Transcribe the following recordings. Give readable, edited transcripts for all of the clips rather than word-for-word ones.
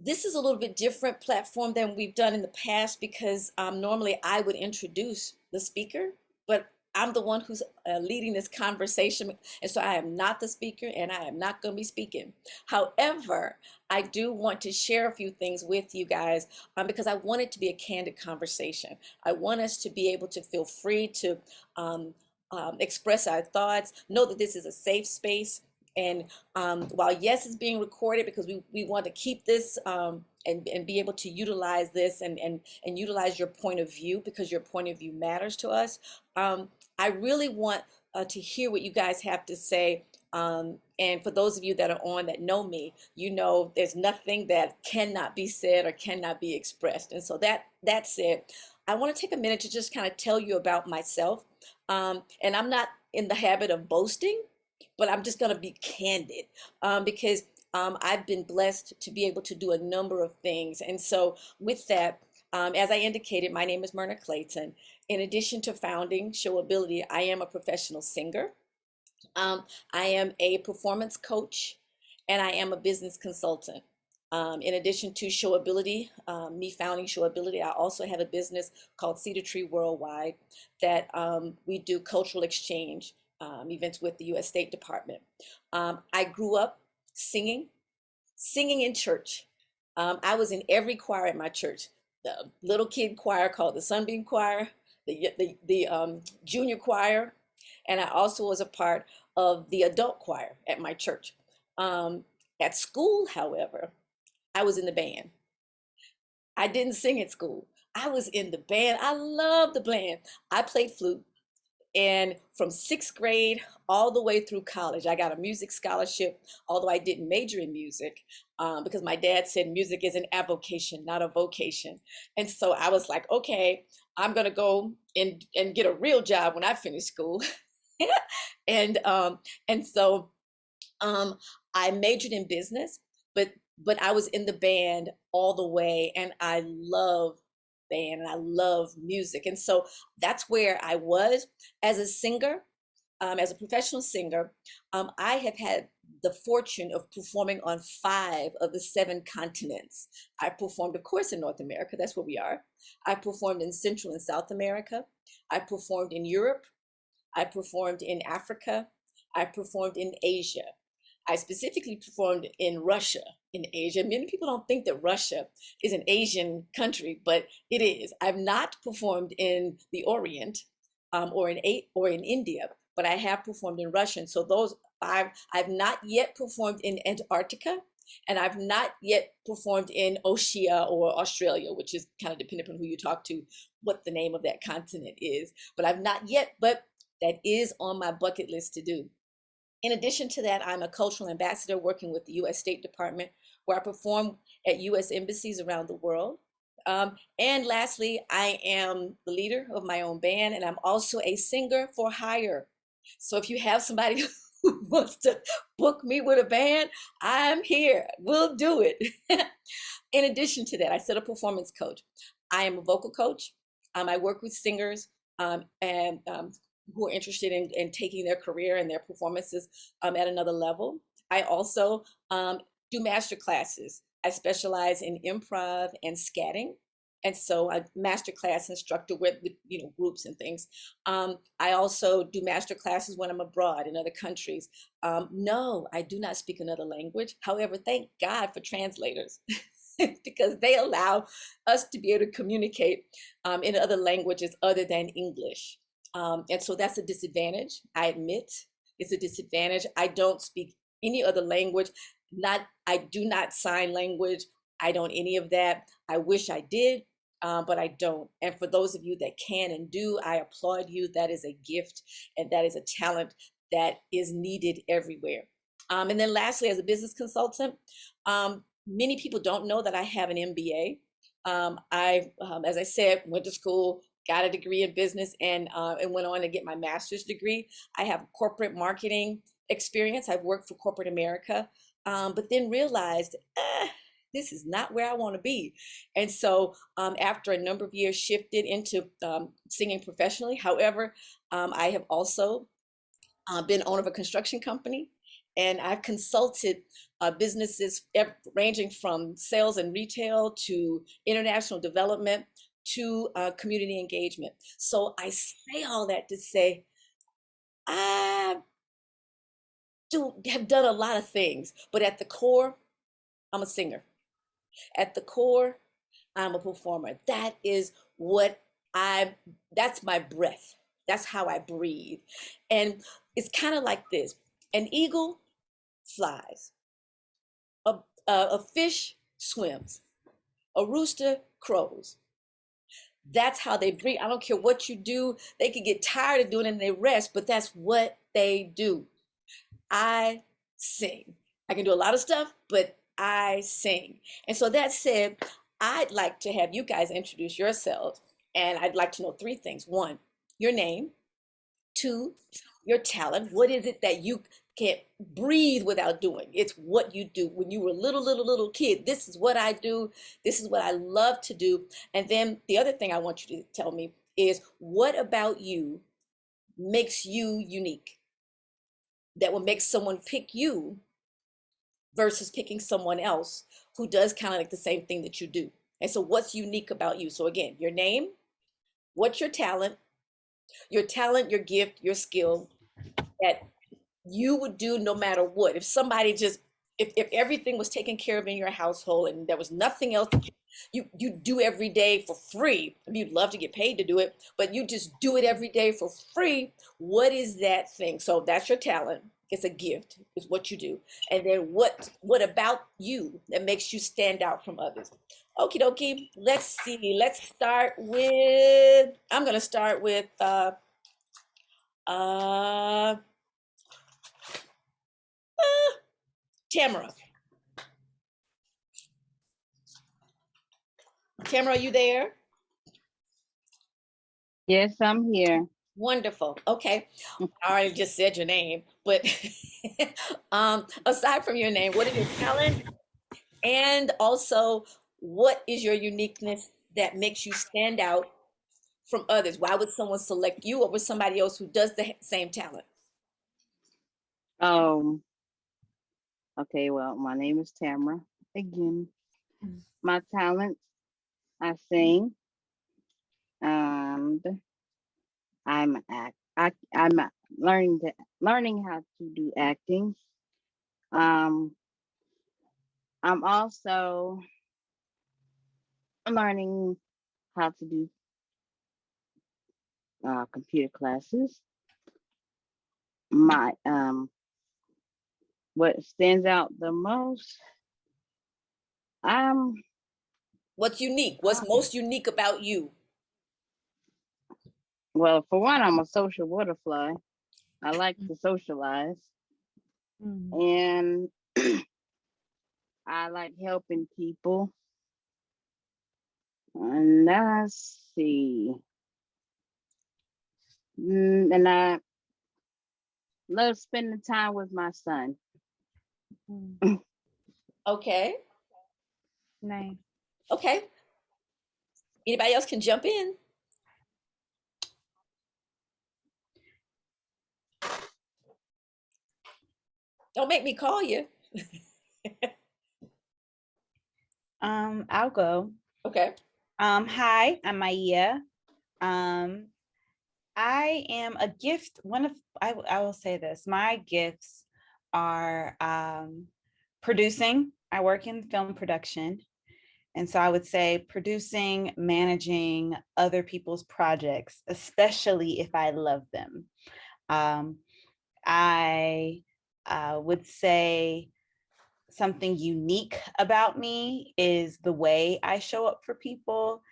This is a little bit different platform than we've done in the past because normally I would introduce the speaker, but I'm the one who's leading this conversation. And so I am not the speaker and I am not going to be speaking. However, I do want to share a few things with you guys because I want it to be a candid conversation. I want us to be able to feel free to express our thoughts, know that this is a safe space. And while yes, it's being recorded because we want to keep this and be able to utilize this and utilize your point of view because your point of view matters to us. I really want to hear what you guys have to say. And for those of you that are on that know me, you know there's nothing that cannot be said or cannot be expressed. And so that said, I want to take a minute to just kind of tell you about myself. And I'm not in the habit of boasting, but I'm just going to be candid because I've been blessed to be able to do a number of things. And so with that, as I indicated, my name is Myrna Clayton. In addition to founding SHOWAbilty, I am a professional singer. I am a performance coach, and I am a business consultant. In addition to SHOWAbilty, me founding SHOWAbilty, I also have a business called Cedar Tree Worldwide that we do cultural exchange events with the U.S. State Department. I grew up singing in church. I was in every choir at my church. The little kid choir called the Sunbeam Choir, the junior choir, and I also was a part of the adult choir at my church. At school, however, I was in the band. I didn't sing at school. I was in the band. I love the band. I played flute. And from sixth grade all the way through college, I got a music scholarship, although I didn't major in music because my dad said music is an avocation, not a vocation. And so I was like, okay, I'm going to go and get a real job when I finish school. and and so I majored in business, but I was in the band all the way, and I love band and I love music. And so that's where I was as a singer, as a professional singer. I have had the fortune of performing on 5 of the 7 continents. I performed, of course, in North America. That's where we are. I performed in Central and South America. I performed in Europe. I performed in Africa. I performed in Asia. I specifically performed in Russia, in Asia. Many people don't think that Russia is an Asian country, but it is. I've not performed in the Orient or in India, but I have performed in Russia. And so those 5, I've not yet performed in Antarctica, and I've not yet performed in Oceania or Australia, which is kind of dependent on who you talk to, what the name of that continent is. But I've not yet, but that is on my bucket list to do. In addition to that, I'm a cultural ambassador working with the U.S. State Department, where I perform at U.S. embassies around the world. And lastly, I am the leader of my own band, and I'm also a singer for hire. So if you have somebody who wants to book me with a band, I'm here. We'll do it. In addition to that, I said a performance coach. I am a vocal coach. I work with singers and who are interested in taking their career and their performances at another level. I also do master classes. I specialize in improv and scatting. And so I'm master class instructor with groups and things. I also do master classes when I'm abroad in other countries. No, I do not speak another language. However, thank God for translators. Because they allow us to be able to communicate in other languages other than English. And so that's a disadvantage. I admit it's a disadvantage. I don't speak any other language. I do not sign language. I don't any of that. I wish I did, but I don't. And for those of you that can and do, I applaud you. That is a gift and that is a talent that is needed everywhere. And then lastly, as a business consultant, many people don't know that I have an MBA. As I said, went to school, got a degree in business, and went on to get my master's degree. I have corporate marketing experience. I've worked for corporate America, but then realized this is not where I want to be. And so after a number of years, shifted into singing professionally. However, I have also been owner of a construction company, And I've consulted businesses ranging from sales and retail to international development to community engagement. So I say all that to say I have done a lot of things, but at the core, I'm a singer. At the core, I'm a performer. That is what that's my breath. That's how I breathe. And it's kind of like this. An eagle flies, a, a fish swims, a rooster crows. That's how they breathe. I don't care what you do. They can get tired of doing it and they rest, but that's what they do. I sing. I can do a lot of stuff, but I sing. And so that said, I'd like to have you guys introduce yourselves. And I'd like to know three things. One, your name. Two, your talent. What is it that you can't breathe without doing? It's what you do. When you were a little kid, this is what I do. This is what I love to do. And then the other thing I want you to tell me is what about you makes you unique? That will make someone pick you versus picking someone else who does kind of like the same thing that you do. And so what's unique about you? So again, your name, what's your talent, your gift, your skill that you would do no matter what. If somebody just, if everything was taken care of in your household and there was nothing else that you do every day for free, I mean, you'd love to get paid to do it, but you just do it every day for free. What is that thing? So that's your talent. It's a gift, is what you do. And then what about you that makes you stand out from others? Okie dokie. Let's see. Let's start with, I'm gonna start with uh Tamara. Tamara, are you there? Yes, I'm here. Wonderful. Okay. I already just said your name, but aside from your name, what is your talent? And also, what is your uniqueness that makes you stand out from others? Why would someone select you over somebody else who does the same talent? Um, okay, well, my name is Tamara. Again, my talents, I sing, and I'm learning how to do acting. Um, I'm also learning how to do computer classes. My what stands out the most, um, What's unique? What's uh, most unique about you? well, for one, I'm a social butterfly. I like to socialize, Mm. and I like helping people. And let's see. And I love spending time with my son. Mm. Okay. Nice. Okay. Anybody else can jump in. Don't make me call you. I'll go. Okay. Hi, I'm Maya. Um, I am a gift. I will say this. My gifts are producing. I work in film production. And so I would say producing, managing other people's projects, especially if I love them. Um, I would say something unique about me is the way I show up for people.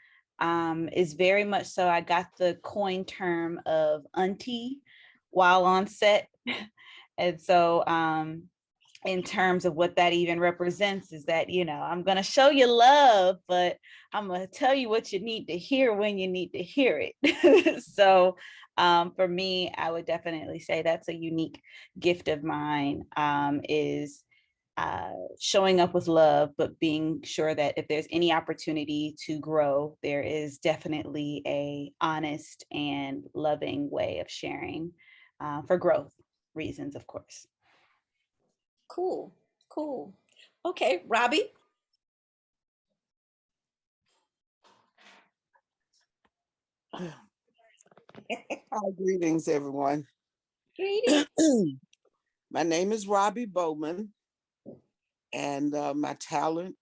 Is very much so. I got the coin term of auntie while on set. And so in terms of what that even represents is that, I'm going to show you love, but I'm going to tell you what you need to hear when you need to hear it. So for me, I would definitely say that's a unique gift of mine, is showing up with love, but being sure that if there's any opportunity to grow, there is definitely a honest and loving way of sharing for growth reasons, of course. Cool, cool. Okay, Robbie. Hi, greetings, everyone. Greetings. My name is Robbie Bowman, and my talent,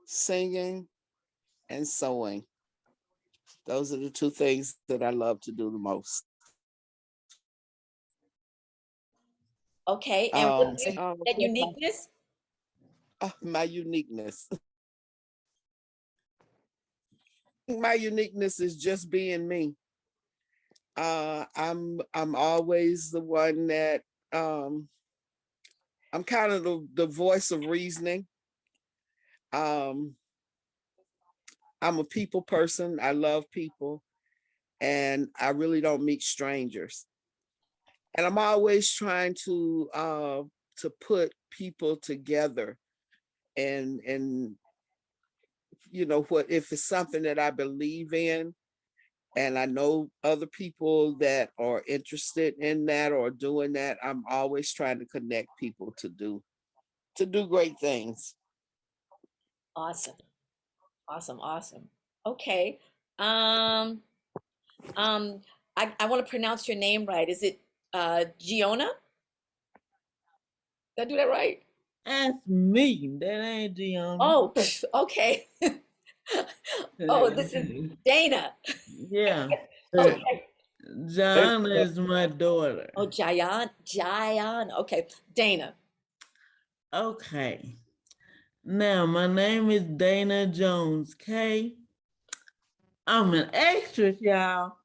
singing and sewing. Those are the two things that I love to do the most. Okay, and what is Of that course, uniqueness? my uniqueness. My uniqueness is just being me. I'm always the one that I'm kind of the voice of reasoning. Um, I'm a people person. I love people, and I really don't meet strangers. And I'm always trying to put people together, and what, if it's something that I believe in, and I know other people that are interested in that or doing that, I'm always trying to connect people to do great things. Awesome, awesome, awesome. Okay. Um, um, I want to pronounce your name right. Is it Giona? Did I do that right? That's me. That ain't Gianna. Oh, okay. Oh, this is Dana. Yeah. Okay. Gianna is my daughter. Oh, Jayan. Okay, Dana. Okay. Now, my name is Dana Jones K. I'm an actress, y'all.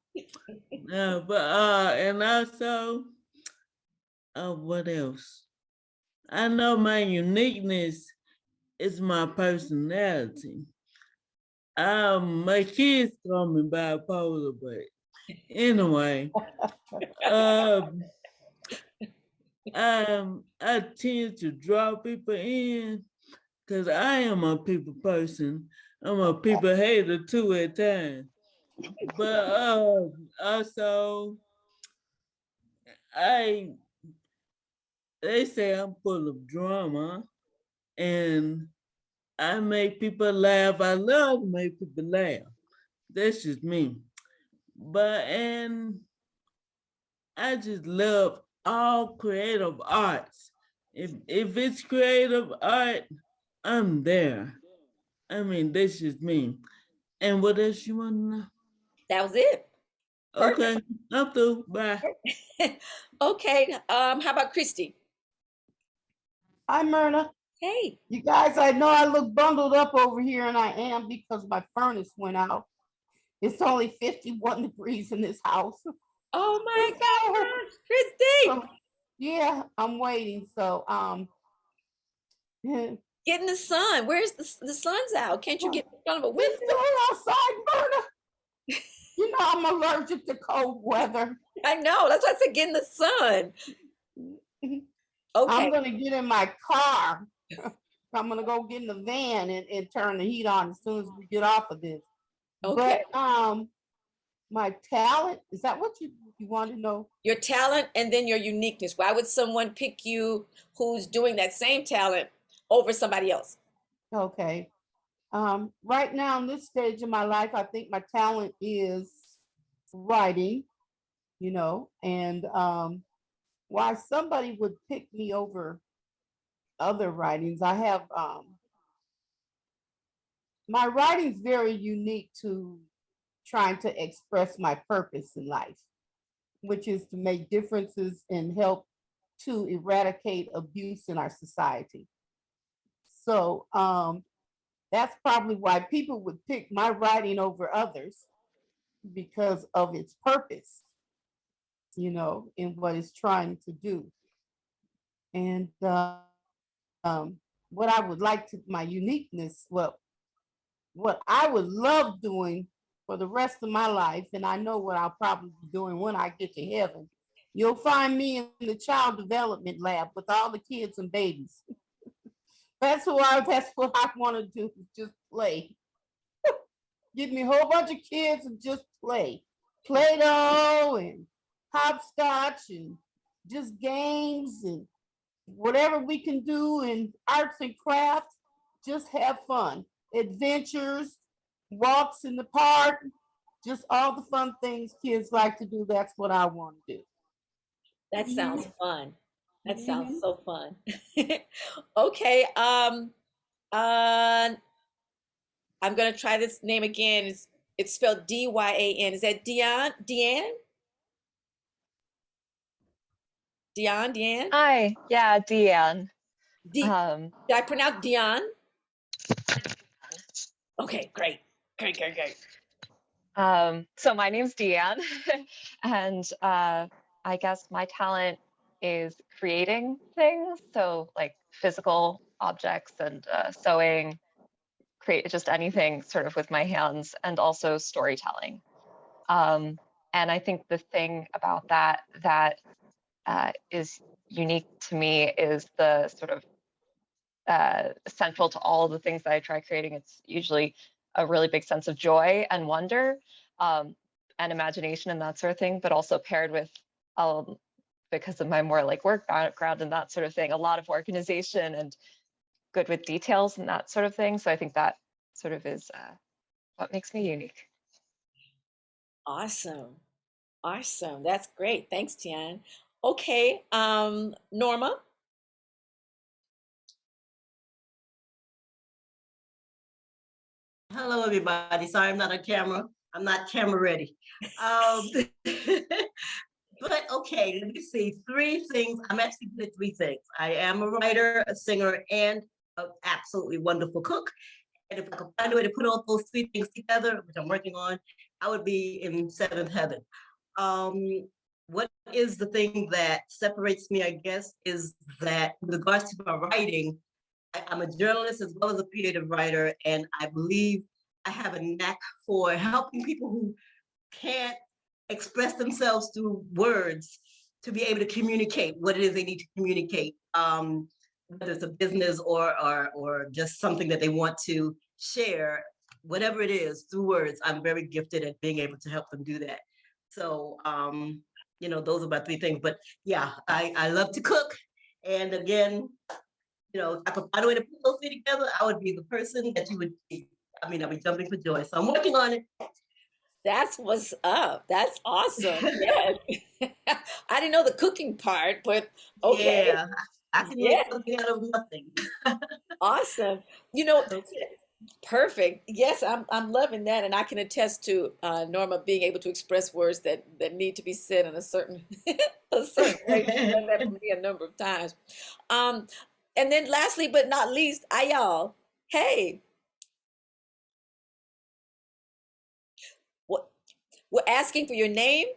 And also, what else? I know my uniqueness is my personality. My kids call me bipolar, but anyway, um, I tend to draw people in because I am a people person. I'm a people hater too at times. But also, I they say I'm full of drama, and I make people laugh. I love to make people laugh. That's just me. And I just love all creative arts. If it's creative art, I'm there. I mean, that's just me. And what else you want to know? That was it. Perfect. Okay, I'm through. Bye. Okay. How about Christy? Hi, Myrna. Hey. You guys, I know I look bundled up over here, and I am because my furnace went out. It's only 51 degrees in this house. Oh my So, gosh, Christy. yeah, I'm waiting. So, Get in the sun. Where's the sun's out? Can't you get in front of a window? it's still outside, Myrna. You know I'm allergic to cold weather. I know. That's why I said get in the sun. Okay. I'm gonna get in my car. I'm gonna go get in the van and turn the heat on as soon as we get off of this. Okay. But my talent, is that what you want to know? Your talent and then your uniqueness. Why would someone pick you who's doing that same talent over somebody else? Okay. Right now in this stage of my life, I think my talent is writing, and why somebody would pick me over other writings. I have my writing's very unique to trying to express my purpose in life, which is to make differences and help to eradicate abuse in our society. So that's probably why people would pick my writing over others because of its purpose, in what it's trying to do. And what I would like to, my uniqueness, what I would love doing for the rest of my life, and I know what I'll probably be doing when I get to heaven. You'll find me in the child development lab with all the kids and babies. That's what I want to do, just play. Give me a whole bunch of kids and just play. Play-Doh and hopscotch and just games and whatever we can do in arts and crafts, just have fun. Adventures, walks in the park, just all the fun things kids like to do. That's what I want to do. That sounds fun. That sounds Mhm. so fun. Okay. I'm gonna try this name again. It's spelled Dyan. Is that Dion? Deanne? Deanne? Hi, yeah, Deanne. D Um, Did I pronounce Dion? Okay, great. Great. so my name's Deanne, and I guess my talent is creating things, so like physical objects and sewing, create just anything sort of with my hands, and also storytelling. Um, and I think the thing about that is unique to me is the sort of central to all of the things that I try creating. It's usually a really big sense of joy and wonder, and imagination and that sort of thing, but also paired with, because of my more like work background and that sort of thing, a lot of organization and good with details and that sort of thing. So I think that sort of is what makes me unique. Awesome. Awesome. That's great. Thanks, Tian. Okay, Norma. Hello, everybody. Sorry, I'm not on camera. I'm not camera ready. But okay, let me see. 3 things. I'm actually good at 3 things. I am a writer, a singer, and an absolutely wonderful cook. And if I could find a way to put all those 3 things together, which I'm working on, I would be in 7th heaven. What is the thing that separates me, I guess, is that with regards to my writing, I'm a journalist as well as a creative writer, and I believe I have a knack for helping people who can't express themselves through words to be able to communicate what it is they need to communicate, whether it's a business or just something that they want to share, whatever it is through words. I'm very gifted at being able to help them do that. So, you know, those are my 3 things. But yeah, I love to cook, and again, you know, if I could find a way to put those 3 together, I would be the person that you would be. I mean, I'd be jumping for joy. So I'm working on it. That's what's up. That's awesome. Yes. I didn't know the cooking part, but okay. Yeah, I can Yeah, make something out of nothing. awesome. You know, Okay. perfect. Yes, I'm loving that, and I can attest to Norma being able to express words that need to be said in a certain a certain way. She's done that for me a number of times. Um, and then lastly but not least, Ayal. Hey, what we're asking for your name,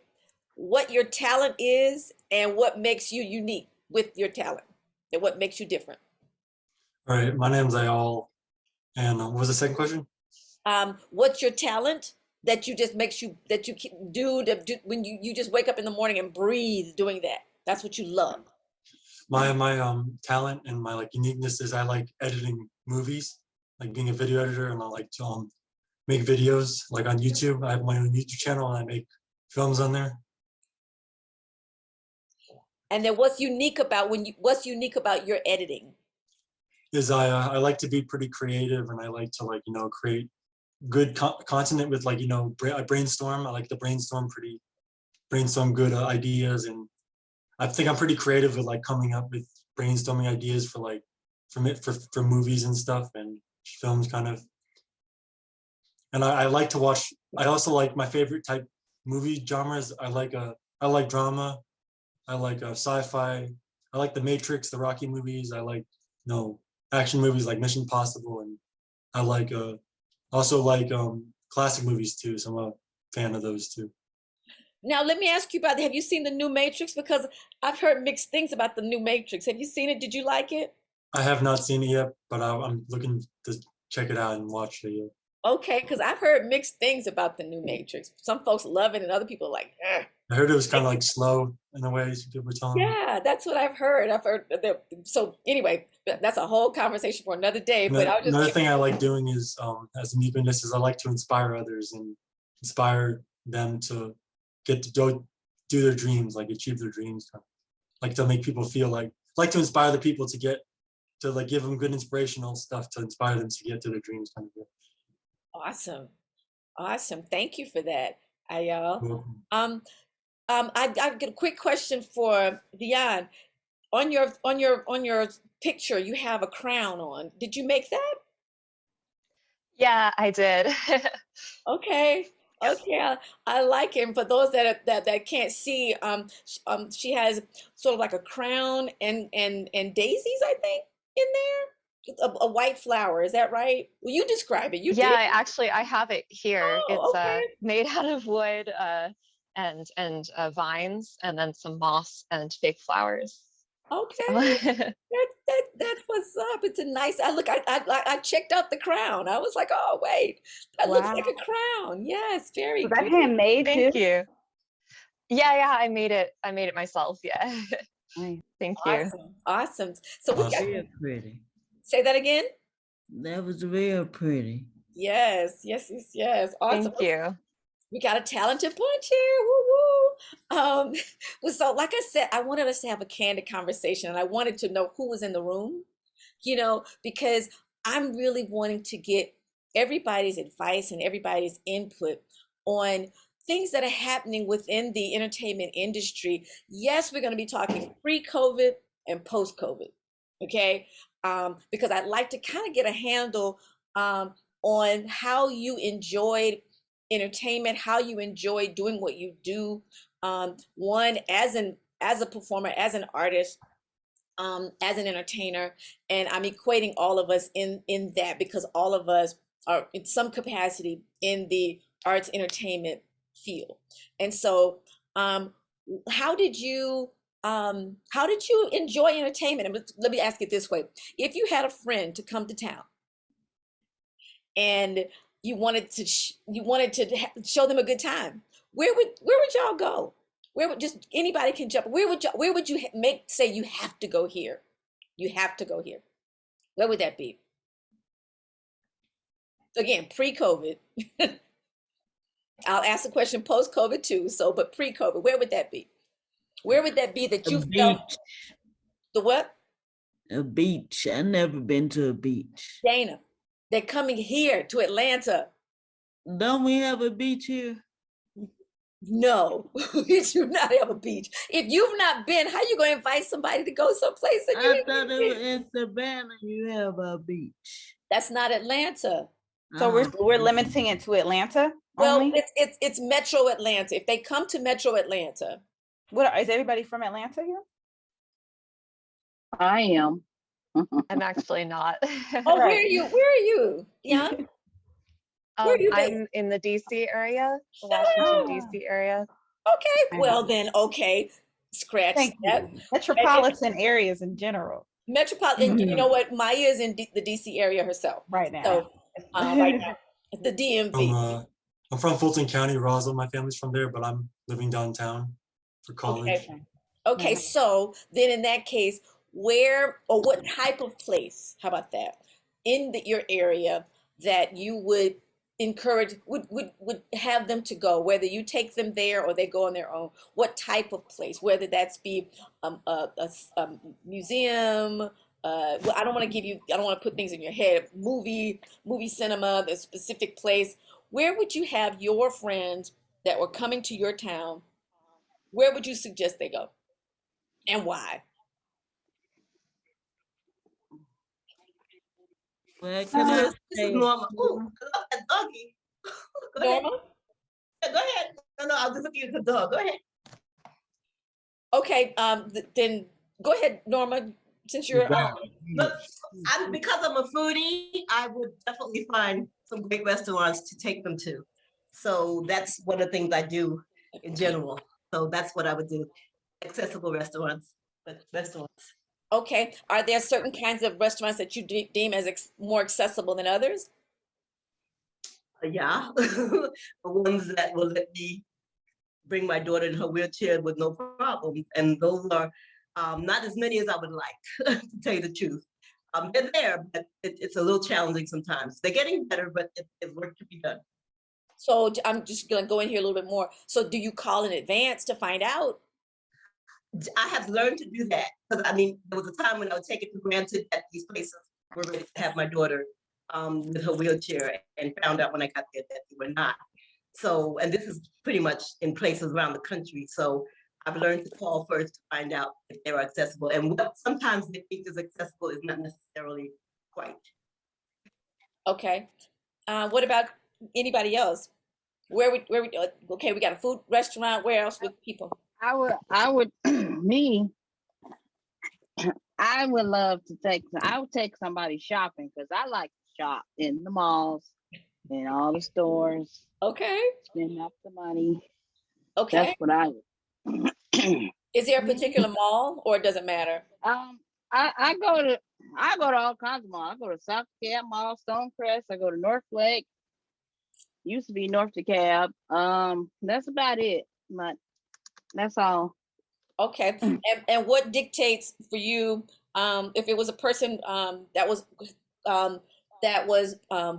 what your talent is, and what makes you unique with your talent, and what makes you different. All right, my name's Ayal, and what was the second question? What's your talent that you just makes you that you do, when you just wake up in the morning and breathe doing that? That's what you love. My talent and my like uniqueness is I like editing movies, like being a video editor, and I like to make videos like on YouTube. I have my own YouTube channel and I make films on there. And then what's unique about your editing? Is I like to be pretty creative, and I like to like create good content with like I brainstorm. I like to brainstorm good ideas, and I think I'm pretty creative with like coming up with brainstorming ideas for like for movies and stuff and films kind of. And I like to watch. I also like my favorite type movie genres. I like drama. I like sci-fi. I like the Matrix, the Rocky movies. I like action movies like Mission Impossible, and I like also like classic movies too. So I'm a fan of those too. Now let me ask you about, have you seen the new Matrix? Because I've heard mixed things about the new Matrix. Have you seen it? Did you like it? I have not seen it yet, but I'm looking to check it out and watch it. Yeah. Okay, because I've heard mixed things about the new Matrix. Some folks love it, and other people are like, eh. I heard it was kind of like slow in a way. People were telling me. Yeah, that's what I've heard. So anyway, that's a whole conversation for another day. But I was just Another thing I like doing is, as a uniqueness, is I like to inspire others and inspire them to get to do their dreams, like achieve their dreams. Like to make people feel like like to inspire the people to get to like give them good inspirational stuff to inspire them to get to their dreams kind of. Awesome. Awesome. Thank you for that, Ayal. Cool. I've got a quick question for Dion. On your picture, you have a crown on. Did you make that? Yeah, I did. Okay. Okay, I like him. For those that can't see, she has sort of like a crown and daisies, I think, in there. A white flower. Is that right? Well, you describe it. You Yeah, did. I have it here. Oh, It's okay. made out of wood and vines, and then some moss and fake flowers. Okay. So, That's what's up. It's a nice. I checked out the crown. I was like, oh wait, that looks like a crown. Yes, very Was that good. handmade too? thank you. Yeah, I made it. I made it myself. Yeah. Nice. Thank you. Awesome, awesome. So we got. Awesome. Real pretty. Say that again. That was real pretty. Yes, yes, yes, yes. Awesome. Thank you. We got a talented bunch here. Woo woo. Well, so like I said, I wanted us to have a candid conversation, and I wanted to know who was in the room, because I'm really wanting to get everybody's advice and everybody's input on things that are happening within the entertainment industry. Yes, we're going to be talking pre-COVID and post-COVID, okay? Because I'd like to kind of get a handle on how you enjoyed entertainment, how you enjoy doing what you do. One, as a performer, as an artist, as an entertainer, and I'm equating all of us in that, because all of us are in some capacity in the arts entertainment field. And so, how did you enjoy entertainment? And let me ask it this way: if you had a friend to come to town, and you wanted to show them a good time, where would y'all go? Where would, just anybody can jump, where would you say you have to go here? You have to go here. Where would that be? Again, pre-COVID. I'll ask the question post-COVID too. So, but pre-COVID, where would that be? Where would that be that A you felt beach. the what? A beach. I never been to a beach. Dana, they're coming here to Atlanta. Don't we have a beach here? No, we do not have a beach. If you've not been, how you going to invite somebody to go someplace that you I ain't thought been? it was in Savannah you have a beach. That's not Atlanta. So Oh, we're limiting it to Atlanta Well, only? it's Metro Atlanta. If they come to Metro Atlanta, Is everybody from Atlanta here? I am. I'm actually not. oh, where Right. are you? Where are you, Dion? Where do you based? I'm in the DC area, the Washington DC area. Okay, well then, okay, scratch Thank that. you. Metropolitan areas in general, Metropolitan. You know what? Maya is in the DC area herself. right now. So right now, the DMV. I'm from Fulton County, Roswell. My family's from there, but I'm living downtown for college. Okay. Okay, so then in that case, where or what type of place, how about that, in your area that you would encourage, would have them to go, whether you take them there or they go on their own? What type of place, whether that's be a museum, well, I don't want to put things in your head, movie cinema, the specific place. Where would you have your friends that were coming to your town? Where would you suggest they go? And why? Well, can I This is say, Norma. Ooh, I love that doggy. Go ahead. Norma? Yeah, go ahead. No, I was just looking at the dog. Go ahead. Okay, then go ahead, Norma, since you're Look, because I'm a foodie, I would definitely find some great restaurants to take them to. So that's one of the things I do in general. So that's what I would do. Accessible restaurants, okay. Are there certain kinds of restaurants that you deem as more accessible than others? Yeah, the ones that will let me bring my daughter in her wheelchair with no problem. And those are not as many as I would like, to tell you the truth. They're there, but it's a little challenging sometimes. They're getting better, but it's work to be done. So I'm just going to go in here a little bit more. So do you call in advance to find out? I have learned to do that because I mean, there was a time when I would take it for granted that these places were ready to have my daughter with her wheelchair, and found out when I got there that they were not. So, and this is pretty much in places around the country. So I've learned to call first to find out if they're accessible. And what sometimes they think is accessible is not necessarily quite. Okay. What about anybody else? Okay, we got a food restaurant. Where else with people? I would, me, I would love to I would take somebody shopping because I like to shop in the malls, in all the stores, Okay. spend up the money. Okay. That's what I would. Is there a particular mall or it doesn't matter? I go to all kinds of malls. I go to South DeKalb Mall, Stonecrest. I go to North Lake. Used to be North DeKalb. That's about it. But that's all. Okay. And what dictates for you if it was a person that was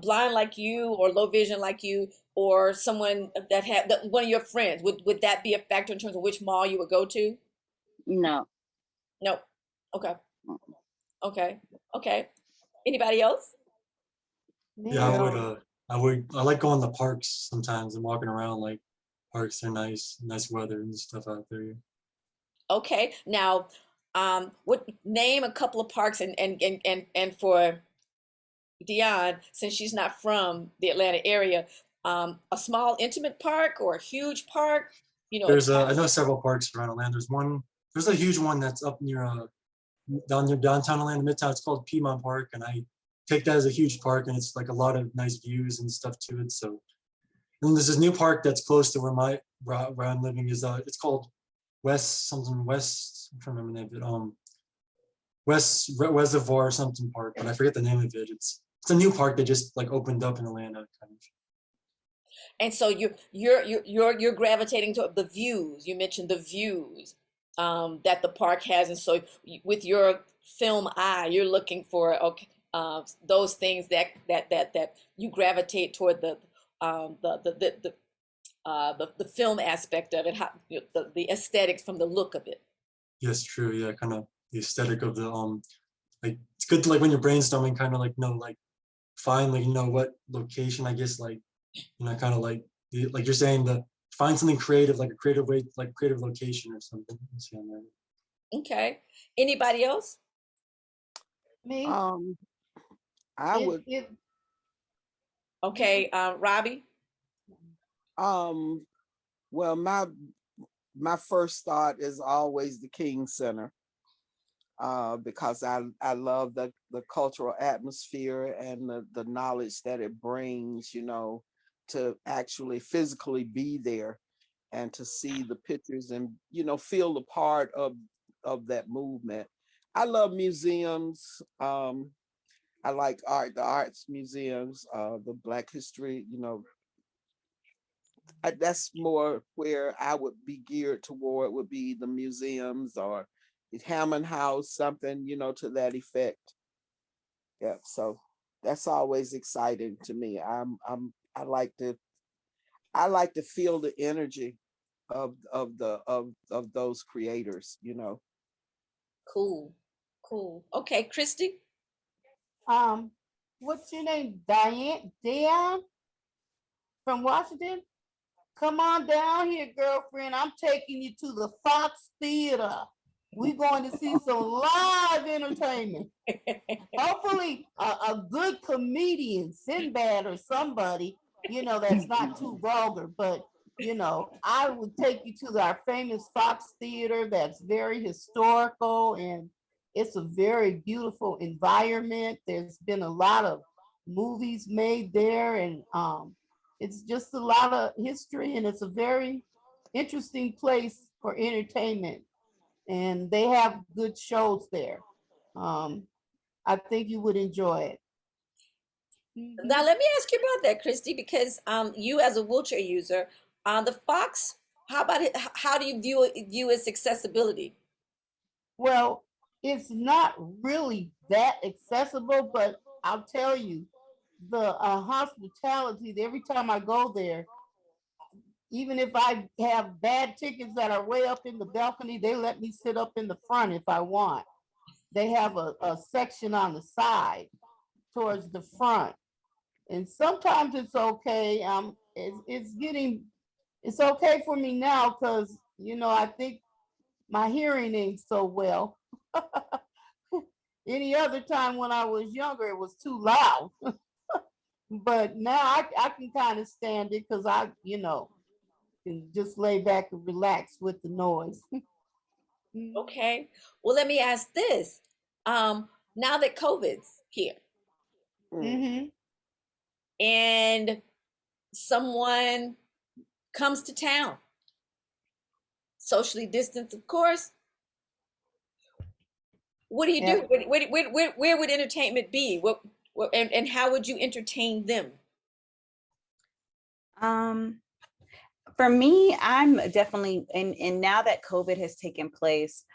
blind like you or low vision like you, or someone that had one of your friends, would that be a factor in terms of which mall you would go to? No. No. Okay. Okay. Okay. Anybody else? Yeah, I like going to parks sometimes and walking around. Like parks are nice weather and stuff out there. Okay. Now, name a couple of parks and for Dion, since she's not from the Atlanta area, a small intimate park or a huge park, you know. I know several parks around Atlanta. There's a huge one that's up near down near downtown Atlanta, Midtown. It's called Piedmont Park, and I take that as a huge park, and it's like a lot of nice views and stuff to it. So, and there's this new park that's close to where I'm living is it's called West. I'm trying to remember the name of it. West Reservoir something park, but I forget the name of it. It's a new park that just like opened up in Atlanta, kind of. And so you're gravitating to the views. You mentioned the views that the park has, and so with your film eye, you're looking for those things that you gravitate toward the film aspect of it, how, the aesthetics from the look of it. Yes, true. Yeah, kind of the aesthetic of the like it's good to like when you're brainstorming, kind of like find like what location, I guess, like kind of like you're saying, find something creative, like a creative way, like creative location or something. Okay. Anybody else? Me? I would. Okay, Robbie. Well, my first thought is always the King Center, because I love the cultural atmosphere and the knowledge that it brings, to actually physically be there and to see the pictures and feel a part of that movement. I love museums. I like the arts museums, the Black history, that's more where I would be geared toward, would be the museums or the Hammond House, something, to that effect. Yeah, so that's always exciting to me. I like to feel the energy of those creators, Cool. Okay, Christy. What's your name? Diane from Washington? Come on down here, girlfriend. I'm taking you to the Fox Theater. We're going to see some live entertainment. Hopefully, a good comedian, Sinbad or somebody, that's not too vulgar. But, I would take you to our famous Fox Theater that's very historical, and it's a very beautiful environment. There's been a lot of movies made there, and it's just a lot of history, and it's a very interesting place for entertainment. And they have good shows there. I think you would enjoy it. Now let me ask you about that, Christy, because you as a wheelchair user, the Fox, how about it? How do you view its accessibility? Well, it's not really that accessible, but I'll tell you, the hospitality, every time I go there, even if I have bad tickets that are way up in the balcony, they let me sit up in the front if I want. They have a section on the side towards the front. And sometimes it's okay. It's okay for me now because, you know, I think my hearing ain't so well. Any other time when I was younger, it was too loud. But now I can kind of stand it because I, you know, can just lay back and relax with the noise. Okay. Well, let me ask this. Now that COVID's here Mm-hmm. and someone comes to town, socially distanced, of course, what do you Yeah. do? Where would entertainment be? And how would you entertain them? For me, I'm definitely, and now that COVID has taken place,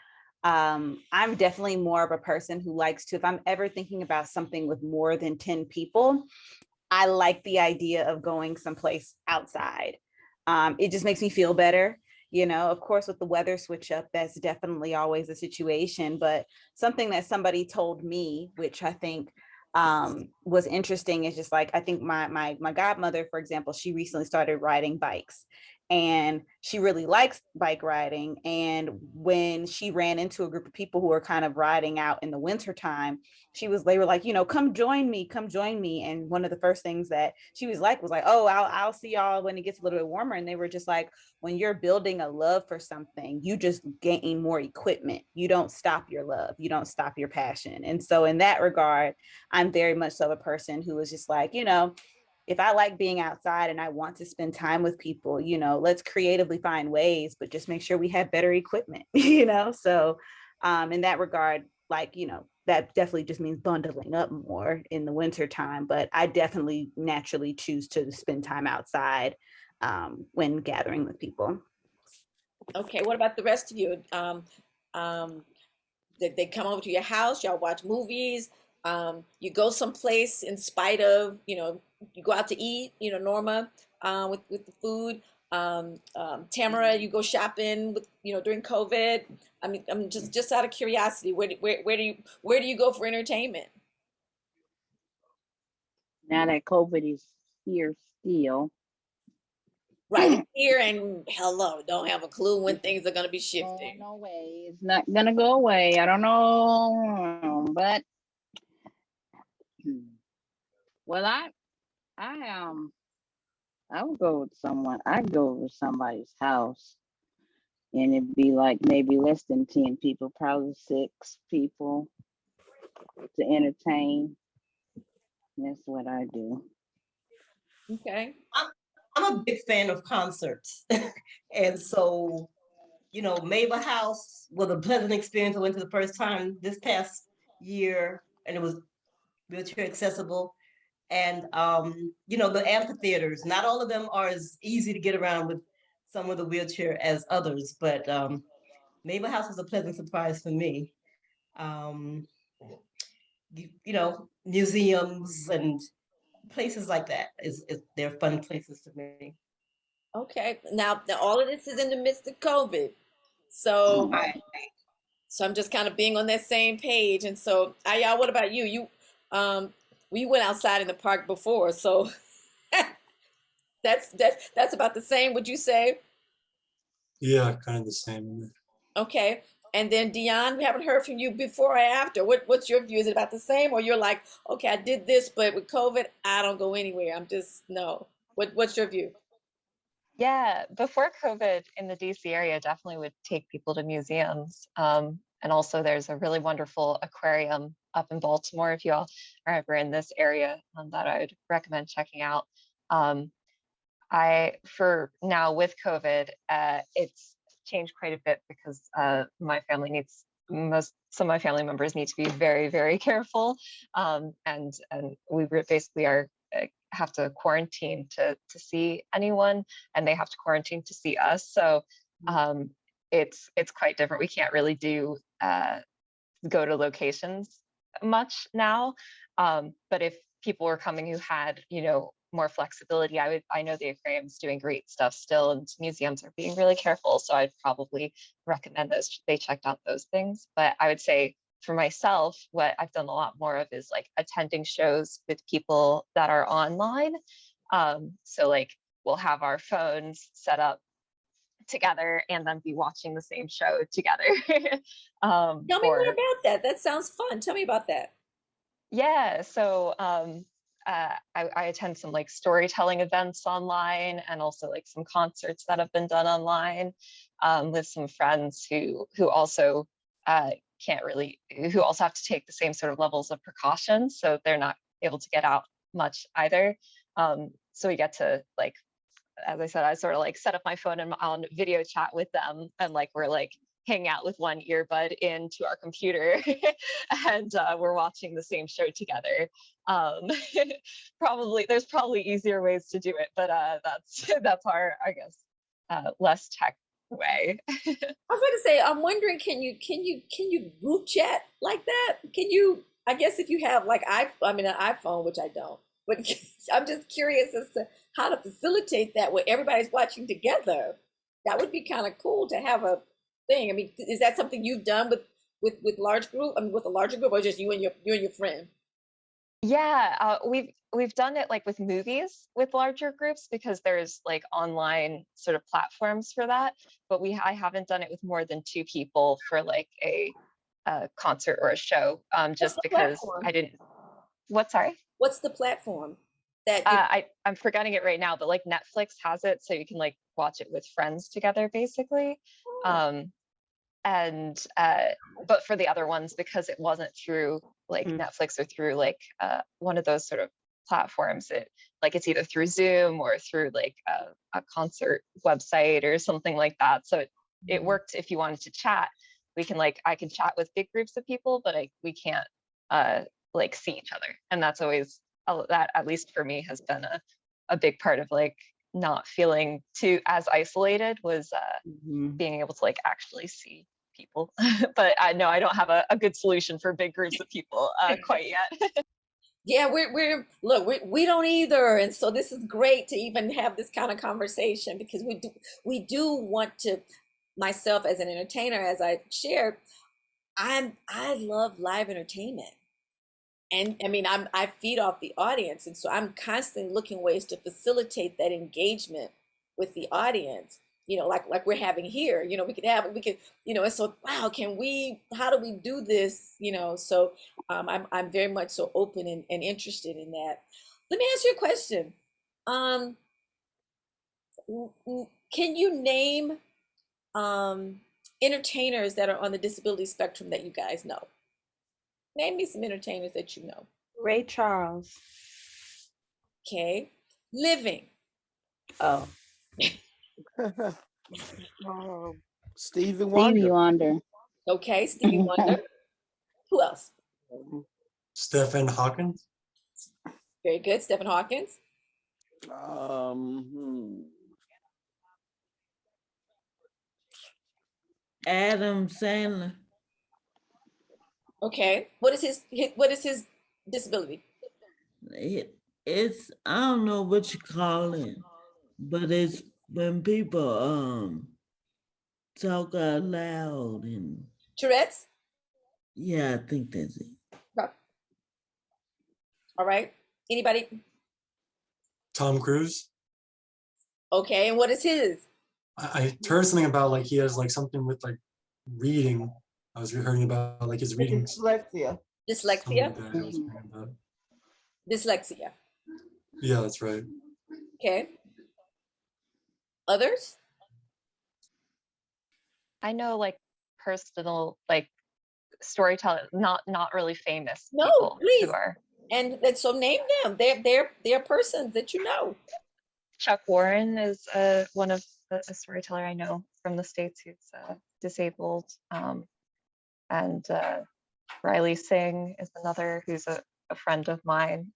I'm definitely more of a person who likes to, if I'm ever thinking about something with more than 10 people, I like the idea of going someplace outside. It just makes me feel better. You know, of course, with the weather switch up, that's definitely always a situation. But something that somebody told me, which I think was interesting, is just like, I think my godmother, for example, she recently started riding bikes. And she really likes bike riding. And when she ran into a group of people who were kind of riding out in the wintertime, they were like, you know, come join me. And one of the first things that she was like, oh, I'll see y'all when it gets a little bit warmer. And they were just like, when you're building a love for something, you just gain more equipment. You don't stop your love. You don't stop your passion. And so in that regard, I'm very much so a person who is just like, you know, if I like being outside and I want to spend time with people, you know, let's creatively find ways, but just make sure we have better equipment, you know? So in that regard, like, you know, that definitely just means bundling up more in the winter time, but I definitely naturally choose to spend time outside when gathering with people. Okay. What about the rest of you? They come over to your house, y'all watch movies, you go someplace in spite of, you know, you go out to eat, you know, Norma, with the food. Tamara, you go shopping with, you know, during COVID. I mean, I'm just out of curiosity, where do you go for entertainment? Now that COVID is here still. Right, it's here, and hello, don't have a clue when things are going to be shifting. No way. It's not gonna go away. I don't know, but well, I would go with someone. I'd go to somebody's house, and it'd be like maybe less than 10 people, probably 6 people to entertain. That's what I do. Okay. I'm a big fan of concerts. And so, you know, Mabel House was a pleasant experience. I went to the first time this past year, and it was wheelchair accessible. And you know, the amphitheaters, not all of them are as easy to get around with some of the wheelchair as others, but Mabel House was a pleasant surprise for me. Um, you know, museums and places like that is they're fun places to me. Okay. Now all of this is in the midst of COVID. So Right. so I'm just kind of being on that same page. And so, Ayah, what about you? We went outside in the park before, so that's about the same. Would you say? Yeah, kind of the same. Okay. And then Dion, we haven't heard from you before or after. What's your view? Is it about the same, or you're like, okay, I did this, but with COVID, I don't go anywhere. I'm just no. What's your view? Yeah, before COVID in the DC area, definitely would take people to museums. And also, there's a really wonderful aquarium up in Baltimore. If you all are ever in this area, that I would recommend checking out. For now with COVID, it's changed quite a bit because my family needs some of my family members need to be very, very careful, and we basically have to quarantine to see anyone, and they have to quarantine to see us. So it's quite different. We can't really do go to locations much now, but if people were coming who had, you know, more flexibility, I know the aquarium's doing great stuff still, and museums are being really careful. So I'd probably recommend they checked out those things. But I would say for myself, what I've done a lot more of is like attending shows with people that are online. So like we'll have our phones set up together and then be watching the same show together. Tell me more about that. That sounds fun. Tell me about that. Yeah, so I attend some like storytelling events online, and also like some concerts that have been done online, with some friends who also who also have to take the same sort of levels of precautions, so they're not able to get out much either. So we get to, like, as I said, I sort of like set up my phone and on video chat with them, and like we're like hanging out with one earbud into our computer and we're watching the same show together. There's probably easier ways to do it, but that's our, I guess, less tech way. I was going to say, I'm wondering, can you group chat like that? Can you? I guess if you have like an iPhone, which I don't, but I'm just curious as to how to facilitate that where everybody's watching together. That would be kind of cool to have a thing. I mean, is that something you've done with large group? I mean, with a larger group, or just you and your friend? Yeah, we've done it like with movies with larger groups, because there's like online sort of platforms for that. But I haven't done it with more than 2 people for like a concert or a show, just because platform? I didn't. What? Sorry. What's the platform that you? I'm forgetting it right now, but like Netflix has it, so you can like watch it with friends together, basically. But for the other ones, because it wasn't through like Netflix or through like one of those sort of platforms, it's either through Zoom or through like a concert website or something like that. So it worked if you wanted to chat. I can chat with big groups of people, but we can't like see each other. And that's always, that at least for me, has been a big part of like not feeling too as isolated, was being able to like actually see people. But I know I don't have a good solution for big groups of people quite yet. Yeah, we don't either, and so this is great to even have this kind of conversation, because we do want to. Myself as an entertainer, as I shared, I love live entertainment. And I mean, I feed off the audience, and so I'm constantly looking ways to facilitate that engagement with the audience. Like we're having here. We could, and so wow, how do we do this? So I'm very much so open and interested in that. Let me ask you a question. Can you name entertainers that are on the disability spectrum that you guys know? Name me some entertainers that you know. Ray Charles. Okay. Living. Oh. Stevie Wonder. Stevie Wonder. Okay, Stevie Wonder. Who else? Stephen Hawking. Very good. Stephen Hawkins. Adam Sandler. Okay. What is his disability? It's, I don't know what you call it, but it's when people talk out loud and Tourette's? yeah, I think that's it. All right. Anybody? Tom Cruise. Okay, and what is his? I heard something about like he has like something with like reading. I was hearing about like his reading. Dyslexia. Dyslexia? Something like that I was hearing about. Dyslexia. Yeah, that's right. Okay. Others? I know like personal like storyteller, not really famous No, people please. who are. And so name them. They're persons that you know. Chuck Warren is one of a storyteller I know from the States who's disabled, and Riley Singh is another who's a friend of mine.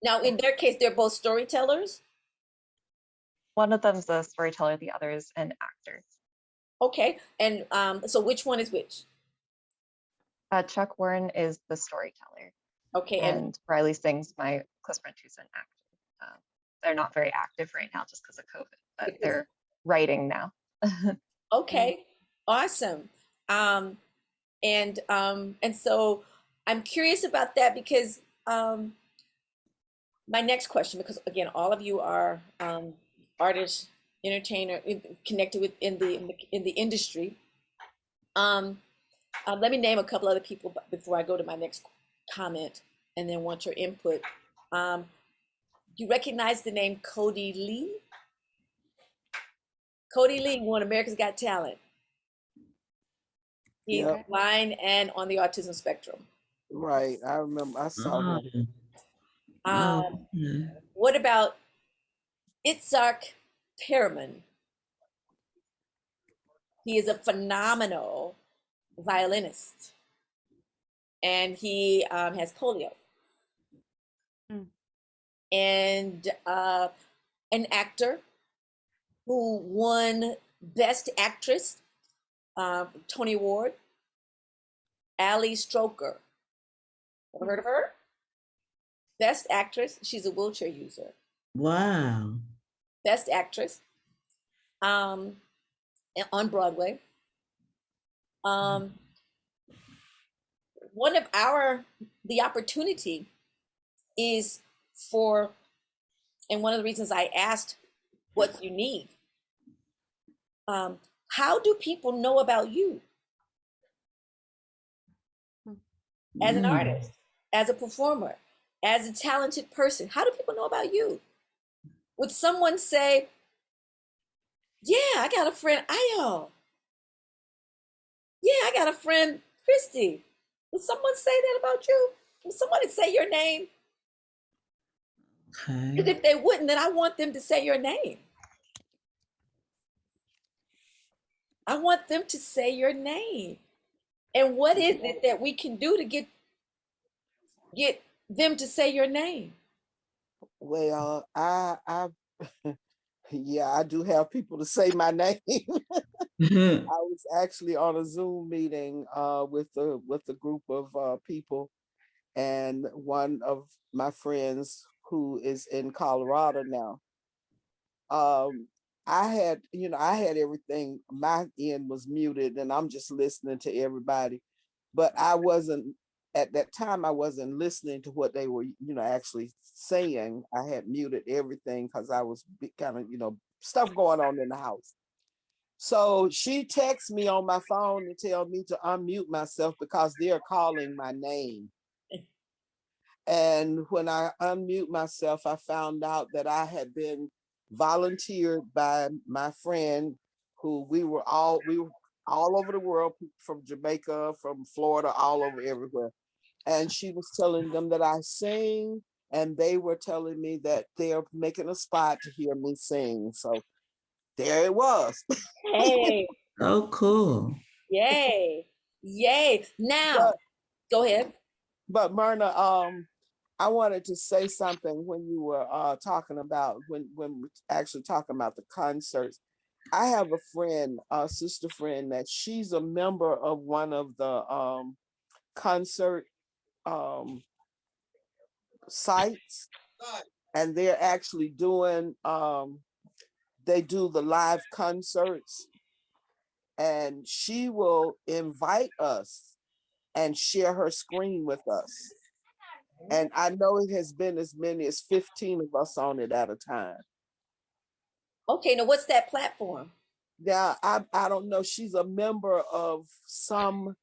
Now, in their case, they're both storytellers. One of them's a storyteller, the other is an actor. Okay, and so which one is which? Chuck Warren is the storyteller. Okay, and Riley Singh's my close friend who's an actor. they're not very active right now just because of COVID, but Because- they're writing now. Okay, awesome. And so I'm curious about that because my next question, because again, all of you are artists, entertainer, connected with in the industry. Let me name a couple other people before I go to my next comment, and then want your input. You recognize the name Cody Lee? Cody Lee won America's Got Talent. He's Yep. blind and on the autism spectrum. Right. I remember I saw him. Okay. What about Itzhak Perriman? He is a phenomenal violinist, and he has polio. Mm. And an actor who won Best Actress, Tony Award, Ali Stroker. Ever heard of her? Best Actress. She's a wheelchair user. Wow. Best Actress on Broadway. One of the opportunity is for, and one of the reasons I asked what's unique, how do people know about you as an artist, as a performer, as a talented person? How do people know about you? Would someone say, yeah, I got a friend, Ayo. Yeah, I got a friend, Christy. Would someone say that about you? Would somebody say your name? Okay. Because if they wouldn't, then I want them to say your name. I want them to say your name. And what is it that we can do to get them to say your name? Well, yeah, I do have people to say my name. I was actually on a Zoom meeting with a group of people, and one of my friends who is in Colorado now. I had everything. My end was muted, and I'm just listening to everybody. But I wasn't at that time. I wasn't listening to what they were, actually saying. I had muted everything because I was kind of, stuff going on in the house. So she texts me on my phone and tell me to unmute myself because they're calling my name. And when I unmute myself, I found out that I had been volunteered by my friend who we were all over the world, from Jamaica, from Florida, all over everywhere. And she was telling them that I sing, and they were telling me that they're making a spot to hear me sing. So there it was. Hey, Oh, cool. yay, yay. Now, But, go ahead. but Myrna, I wanted to say something when you were talking about when we're actually talking about the concerts. I have a friend, a sister friend, that she's a member of one of the concert sites, and they're actually doing they do the live concerts, and she will invite us and share her screen with us. And I know it has been as many as 15 of us on it at a time. Okay, now what's that platform? Yeah, I don't know. She's a member of some.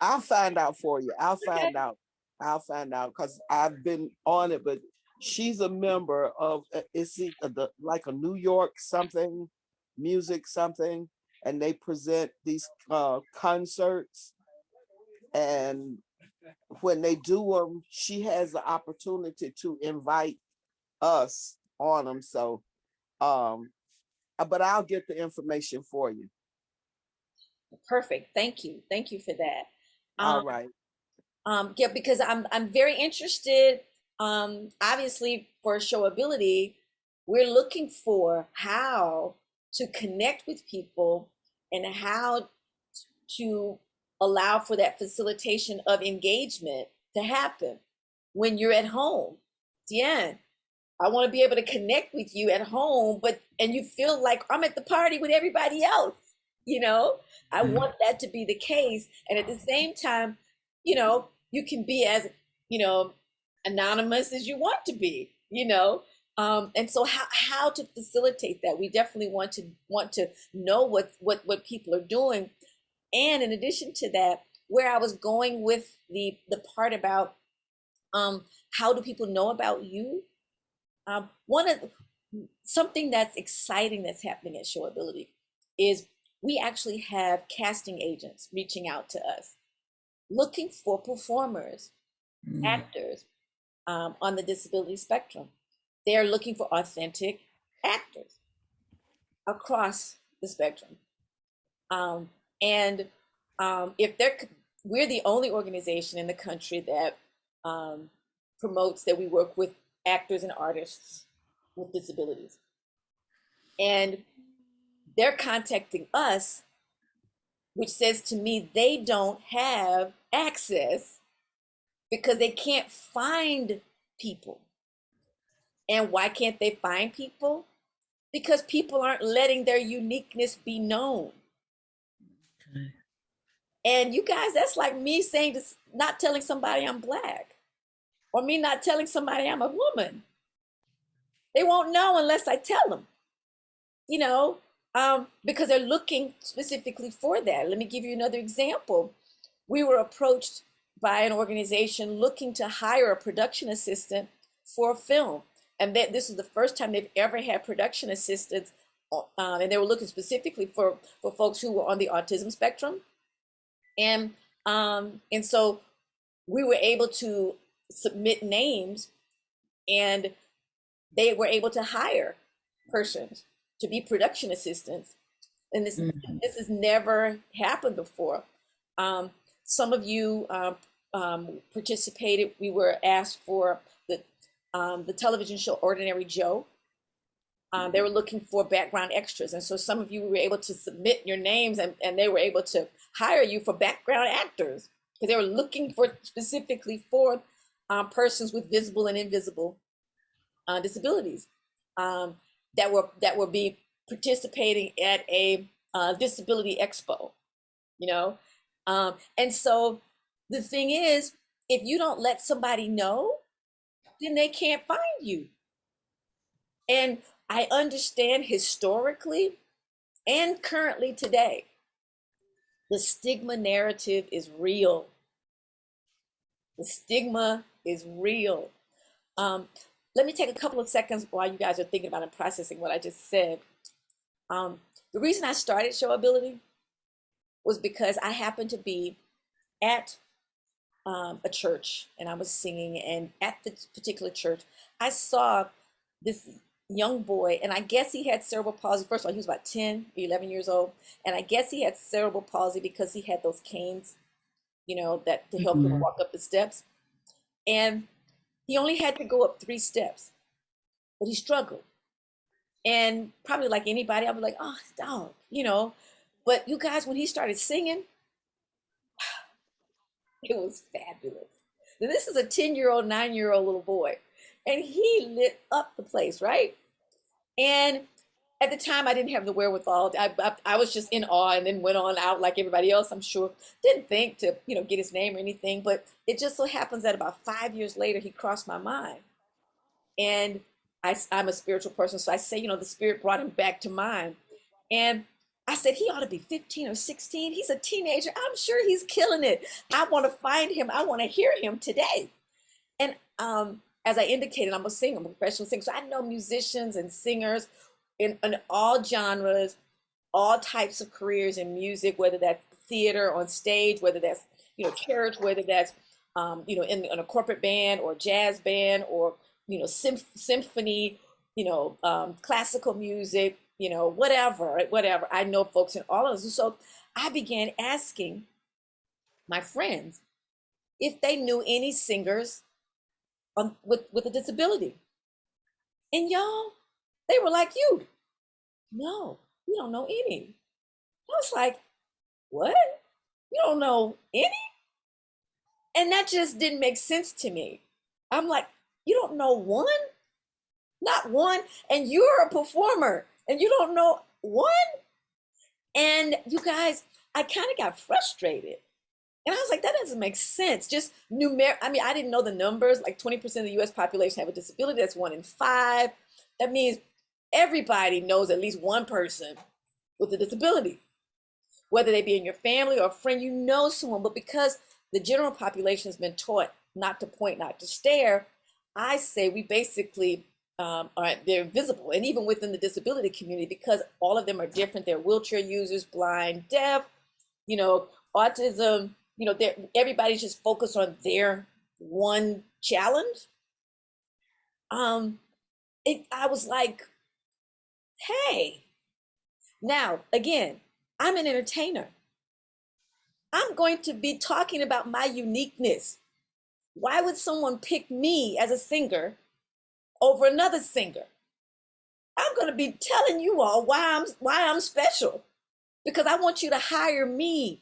I'll find out for you. I'll find out because I've been on it, but she's a member of like a New York something, music something, and they present these concerts. And when they do them, she has the opportunity to invite us on them. So, but I'll get the information for you. Perfect. Thank you. Thank you for that. All right. Yeah, because I'm very interested. Obviously, for SHOWAbilty, we're looking for how to connect with people and how to allow for that facilitation of engagement to happen when you're at home. Diane, I want to be able to connect with you at home, and you feel like I'm at the party with everybody else, you know? I want that to be the case. And at the same time, you can be as, you know, anonymous as you want to be, and so how to facilitate that? We definitely want to know what people are doing. And in addition to that, where I was going with the part about how do people know about you? One of something that's exciting that's happening at SHOWAbilty is we actually have casting agents reaching out to us, looking for performers, actors on the disability spectrum. They're looking for authentic actors across the spectrum. And if we're the only organization in the country that promotes that we work with actors and artists with disabilities. And they're contacting us, which says to me they don't have access because they can't find people. And why can't they find people? Because people aren't letting their uniqueness be known. Okay. And you guys, that's like me saying, not telling somebody I'm Black, or me not telling somebody I'm a woman. They won't know unless I tell them, because they're looking specifically for that. Let me give you another example. We were approached by an organization looking to hire a production assistant for a film. And this is the first time they've ever had production assistants. And they were looking specifically for folks who were on the autism spectrum. And so we were able to submit names, and they were able to hire persons to be production assistants. And this has never happened before. Some of you participated. We were asked for the television show Ordinary Joe. They were looking for background extras. And so some of you were able to submit your names, and they were able to hire you for background actors, because they were looking for specifically for persons with visible and invisible disabilities that were be participating at a disability expo, and so the thing is, if you don't let somebody know, then they can't find you. And I understand historically and currently today, the stigma narrative is real. The stigma is real. Let me take a couple of seconds while you guys are thinking about and processing what I just said. The reason I started SHOWAbilty was because I happened to be at a church, and I was singing, and at the particular church, I saw this young boy, and I guess he had cerebral palsy. First of all, he was about 10, 11 years old, and I guess he had cerebral palsy because he had those canes, that to help him walk up the steps. And he only had to go up 3 steps, but he struggled. And probably like anybody, I was like, oh, dog, But you guys, when he started singing, it was fabulous. Now, this is a 10-year-old, 9-year-old little boy, and he lit up the place, right? And at the time, I didn't have the wherewithal. I was just in awe, and then went on out like everybody else, I'm sure. Didn't think to, get his name or anything, but it just so happens that about 5 years later, he crossed my mind. And I'm a spiritual person, so I say, the Spirit brought him back to mind. And I said, he ought to be 15 or 16. He's a teenager. I'm sure he's killing it. I want to find him. I want to hear him today. And as I indicated, I'm a singer, I'm a professional singer. So I know musicians and singers in all genres, all types of careers in music, whether that's theater, on stage, whether that's, church, whether that's, in a corporate band or jazz band, or, symphony, classical music, whatever. I know folks in all of those. So I began asking my friends if they knew any singers with a disability. And y'all, they were like, you, no, we don't know any. I was like, what? You don't know any? And that just didn't make sense to me. I'm like, you don't know one? Not one. And you're a performer and you don't know one. And you guys, I kind of got frustrated. And I was like, that doesn't make sense. Just I mean, I didn't know the numbers. Like 20% of the US population have a disability. That's 1 in 5. That means everybody knows at least one person with a disability, whether they be in your family or a friend, you know someone. But because the general population has been taught not to point, not to stare, I say we basically they're invisible. And even within the disability community, because all of them are different, they're wheelchair users, blind, deaf, you know, autism, you know, everybody's just focused on their one challenge. I was like, hey, now again, I'm an entertainer. I'm going to be talking about my uniqueness. Why would someone pick me as a singer over another singer? I'm going to be telling you all why I'm special, because I want you to hire me.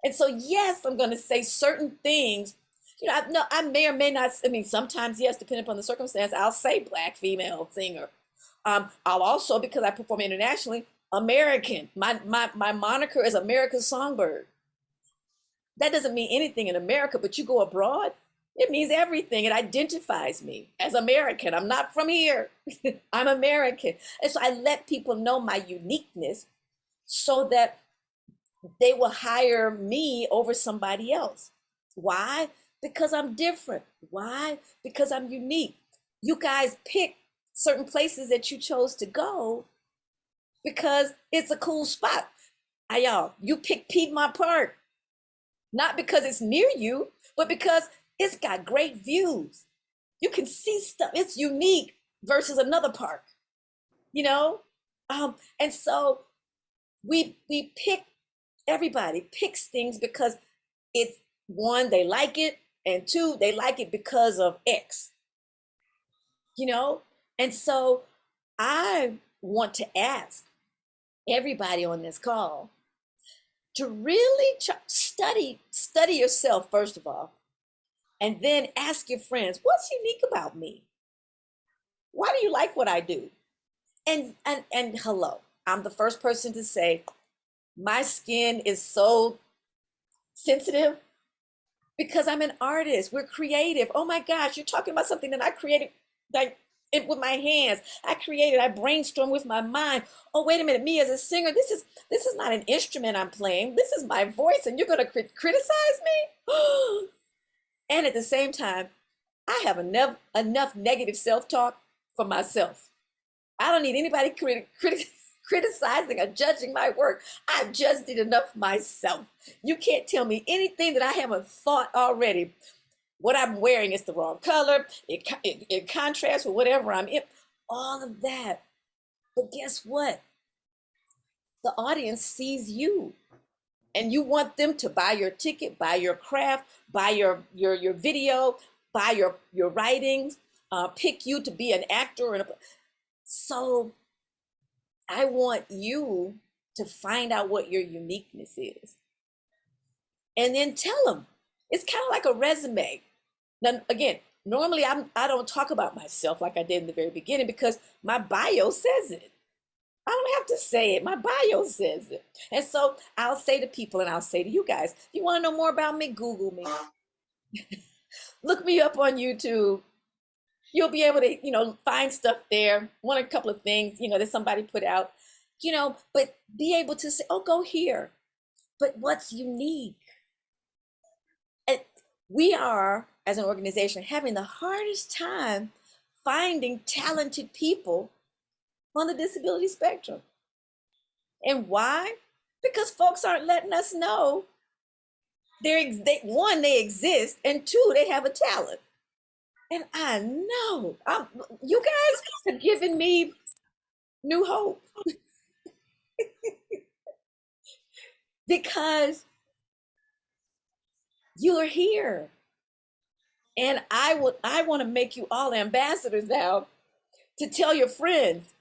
And so, yes, I'm going to say certain things. You know, I may or may not. I mean, sometimes, yes, depending upon the circumstance, I'll say Black female singer. I'll also, because I perform internationally, American. My moniker is America's Songbird. That doesn't mean anything in America, but you go abroad, it means everything. It identifies me as American. I'm not from here. I'm American. And so I let people know my uniqueness so that they will hire me over somebody else. Why? Because I'm different. Why? Because I'm unique. You guys pick certain places that you chose to go because it's a cool spot. Y'all, you pick Piedmont Park, not because it's near you, but because it's got great views. You can see stuff. It's unique versus another park, you know? And so we pick, everybody picks things because it's, one, they like it, and two, they like it because of X, you know? And so I want to ask everybody on this call to really study yourself, first of all, and then ask your friends, what's unique about me? Why do you like what I do? And hello, I'm the first person to say, my skin is so sensitive because I'm an artist. We're creative. Oh my gosh, you're talking about something that I created, like it with my hands. I brainstorm with my mind. Oh, wait a minute, me as a singer, this is not an instrument I'm playing. This is my voice, and you're gonna criticize me? And at the same time, I have enough negative self-talk for myself. I don't need anybody criticizing or judging my work. I've judged it enough myself. You can't tell me anything that I haven't thought already. What I'm wearing is the wrong color. It contrasts with whatever I'm in. All of that. But guess what? The audience sees you. And you want them to buy your ticket, buy your craft, buy your video, buy your writings, pick you to be an actor. So I want you to find out what your uniqueness is. And then tell them. It's kind of like a resume. Now, again, normally I don't talk about myself like I did in the very beginning because my bio says it. I don't have to say it. My bio says it. And so I'll say to people, and I'll say to you guys, if you want to know more about me, Google me. Look me up on YouTube. You'll be able to, find stuff there. A couple of things, that somebody put out, but be able to say, oh, go here. But what's unique? And we are, as an organization, having the hardest time finding talented people on the disability spectrum. And why? Because folks aren't letting us know one, they exist, and two, they have a talent. And I know you guys have given me new hope because you are here. And I want to make you all ambassadors now to tell your friends,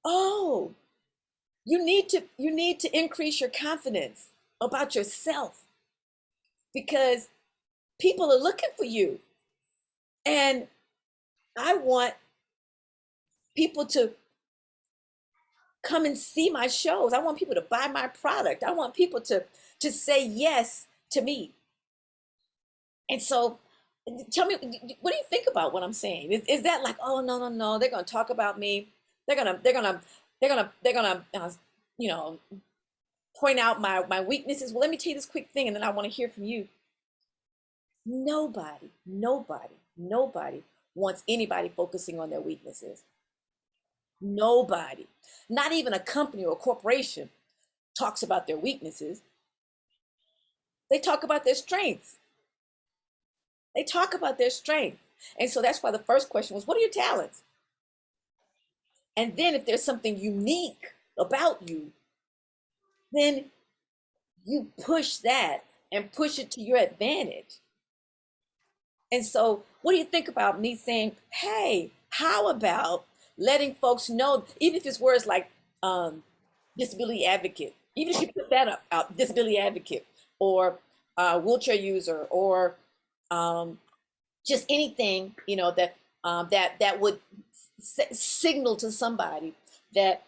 oh, you need to increase your confidence about yourself because people are looking for you. And I want people to come and see my shows. I want people to buy my product. I want people to say yes to me. And so tell me, what do you think about what I'm saying? Is that like, oh, no, no, no, they're going to talk about me. They're going to you know, point out my weaknesses. Well, let me tell you this quick thing, and then I want to hear from you. Nobody wants anybody focusing on their weaknesses. Nobody, not even a company or a corporation, talks about their weaknesses. They talk about their strengths. They talk about their strength. And so that's why the first question was, what are your talents? And then if there's something unique about you, then you push that and push it to your advantage. And so what do you think about me saying, hey, how about letting folks know, even if it's words like disability advocate, even if you put that out, disability advocate, or wheelchair user, or just anything, you know, that that would signal to somebody that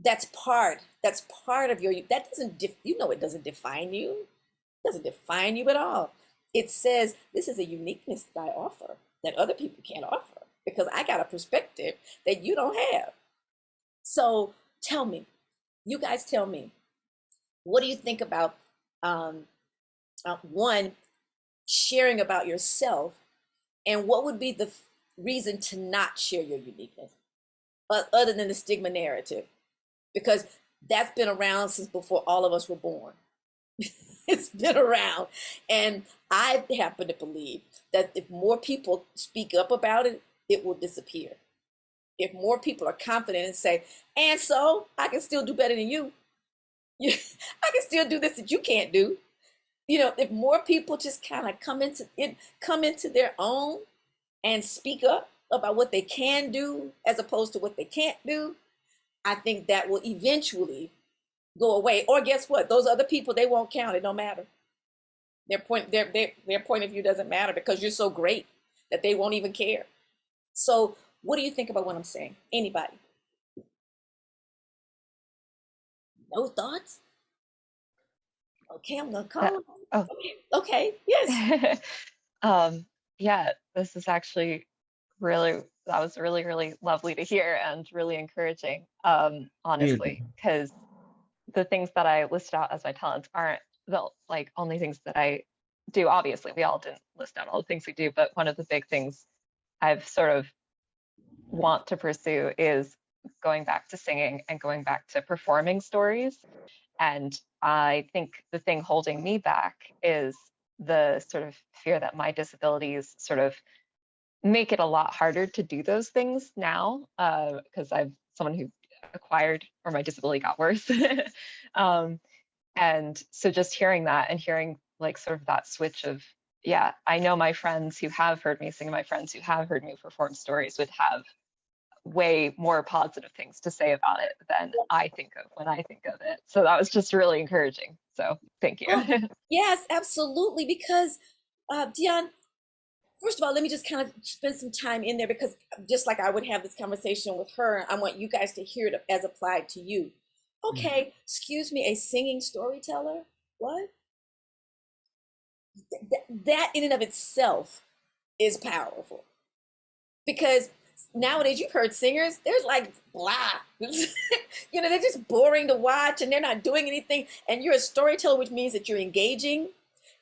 that's part of your, that doesn't, you know, it doesn't define you. It doesn't define you at all. It says this is a uniqueness that I offer that other people can't offer because I got a perspective that you don't have. So tell me, you guys tell me, what do you think about one, sharing about yourself, and what would be the reason to not share your uniqueness other than the stigma narrative? Because that's been around since before all of us were born. It's been around. And I happen to believe that if more people speak up about it, it will disappear. If more people are confident and say, and so I can still do better than you. I can still do this that you can't do. You know, if more people just kind of come into their own and speak up about what they can do as opposed to what they can't do, I think that will eventually go away. Or guess what? Those other people, they won't count. It don't matter. Their point of view doesn't matter because you're so great that they won't even care. So what do you think about what I'm saying? Anybody? No thoughts? Okay, I'm gonna call. Oh. Okay, yes. Yeah, this is actually that was really, really lovely to hear and really encouraging, honestly, because the things that I listed out as my talents aren't the like only things that I do. Obviously, we all didn't list out all the things we do, but one of the big things I've sort of want to pursue is going back to singing and going back to performing stories. And I think the thing holding me back is the sort of fear that my disabilities sort of make it a lot harder to do those things now, because I'm someone who acquired, or my disability got worse. And so just hearing that and hearing like sort of that switch of, yeah, I know my friends who have heard me sing, my friends who have heard me perform stories would have way more positive things to say about it than I think of when I think of it. So that was just really encouraging. So thank you. Yes, absolutely. Because Dion, first of all, let me just kind of spend some time in there, because just like I would have this conversation with her, I want you guys to hear it as applied to you. Okay, excuse me, a singing storyteller? What? That in and of itself is powerful. Because nowadays you've heard singers, there's like blah. You know, they're just boring to watch and they're not doing anything. And you're a storyteller, which means that you're engaging.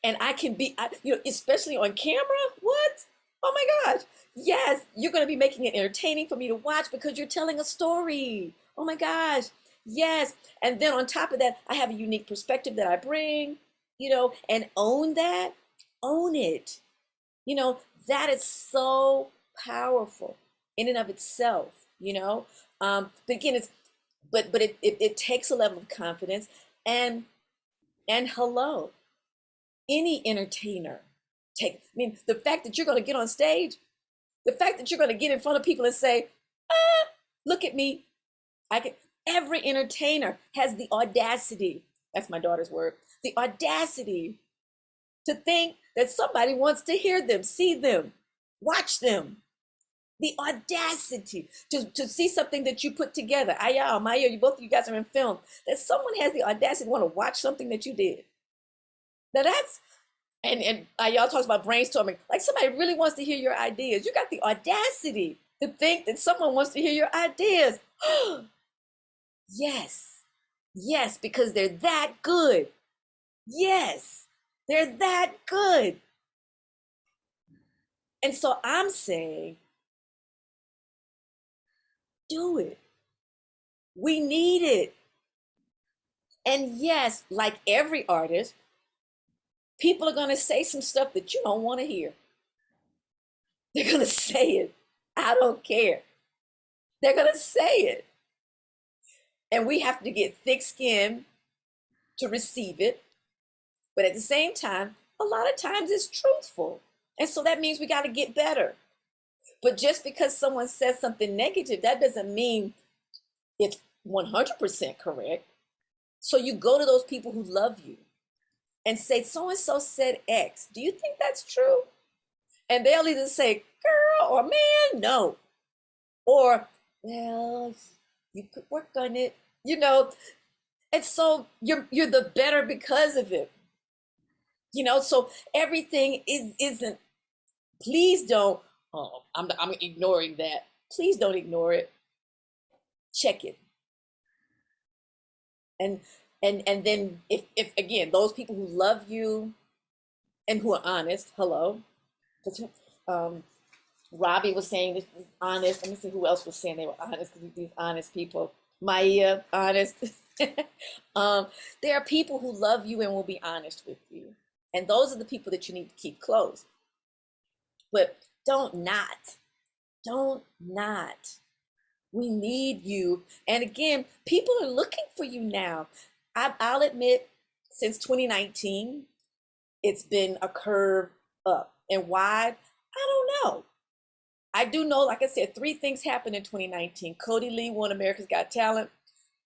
And I can be, you know, especially on camera. What? Oh my gosh. Yes, you're going to be making it entertaining for me to watch because you're telling a story. Oh my gosh. Yes. And then on top of that, I have a unique perspective that I bring, you know, and own that. Own it. You know, that is so powerful in and of itself, you know. But again, it takes a level of confidence, and hello, any entertainer I mean, the fact that you're going to get on stage, the fact that you're going to get in front of people and say, look at me. Every entertainer has the audacity, that's my daughter's word, the audacity to think that somebody wants to hear them, see them, watch them. The audacity to see something that you put together. Ayah, Maya, you both of you guys are in film. That someone has the audacity to want to watch something that you did. Now that's, and y'all talks about brainstorming. Like somebody really wants to hear your ideas. You got the audacity to think that someone wants to hear your ideas. Yes, yes, because they're that good. Yes, they're that good. And so I'm saying, do it. We need it. And yes, like every artist, people are going to say some stuff that you don't want to hear. They're going to say it. I don't care. They're going to say it. And we have to get thick skin to receive it. But at the same time, a lot of times it's truthful. And so that means we got to get better. But just because someone says something negative, that doesn't mean it's 100% correct. So you go to those people who love you and say, so-and-so said X. Do you think that's true? And they'll either say, girl, or man, no. Or, well, you could work on it, you know. And so you're the better because of it. You know, so everything isn't, please don't, oh, I'm ignoring that. Please don't ignore it. Check it. And then if again, those people who love you and who are honest, hello, because Robbie was saying this is honest. Let me see who else was saying they were honest, because these honest people. Maya, honest. There are people who love you and will be honest with you. And those are the people that you need to keep close. But don't not. We need you. And again, people are looking for you now. I'll admit, since 2019, it's been a curve up. And why? I don't know. I do know, like I said, 3 things happened in 2019. Cody Lee won America's Got Talent.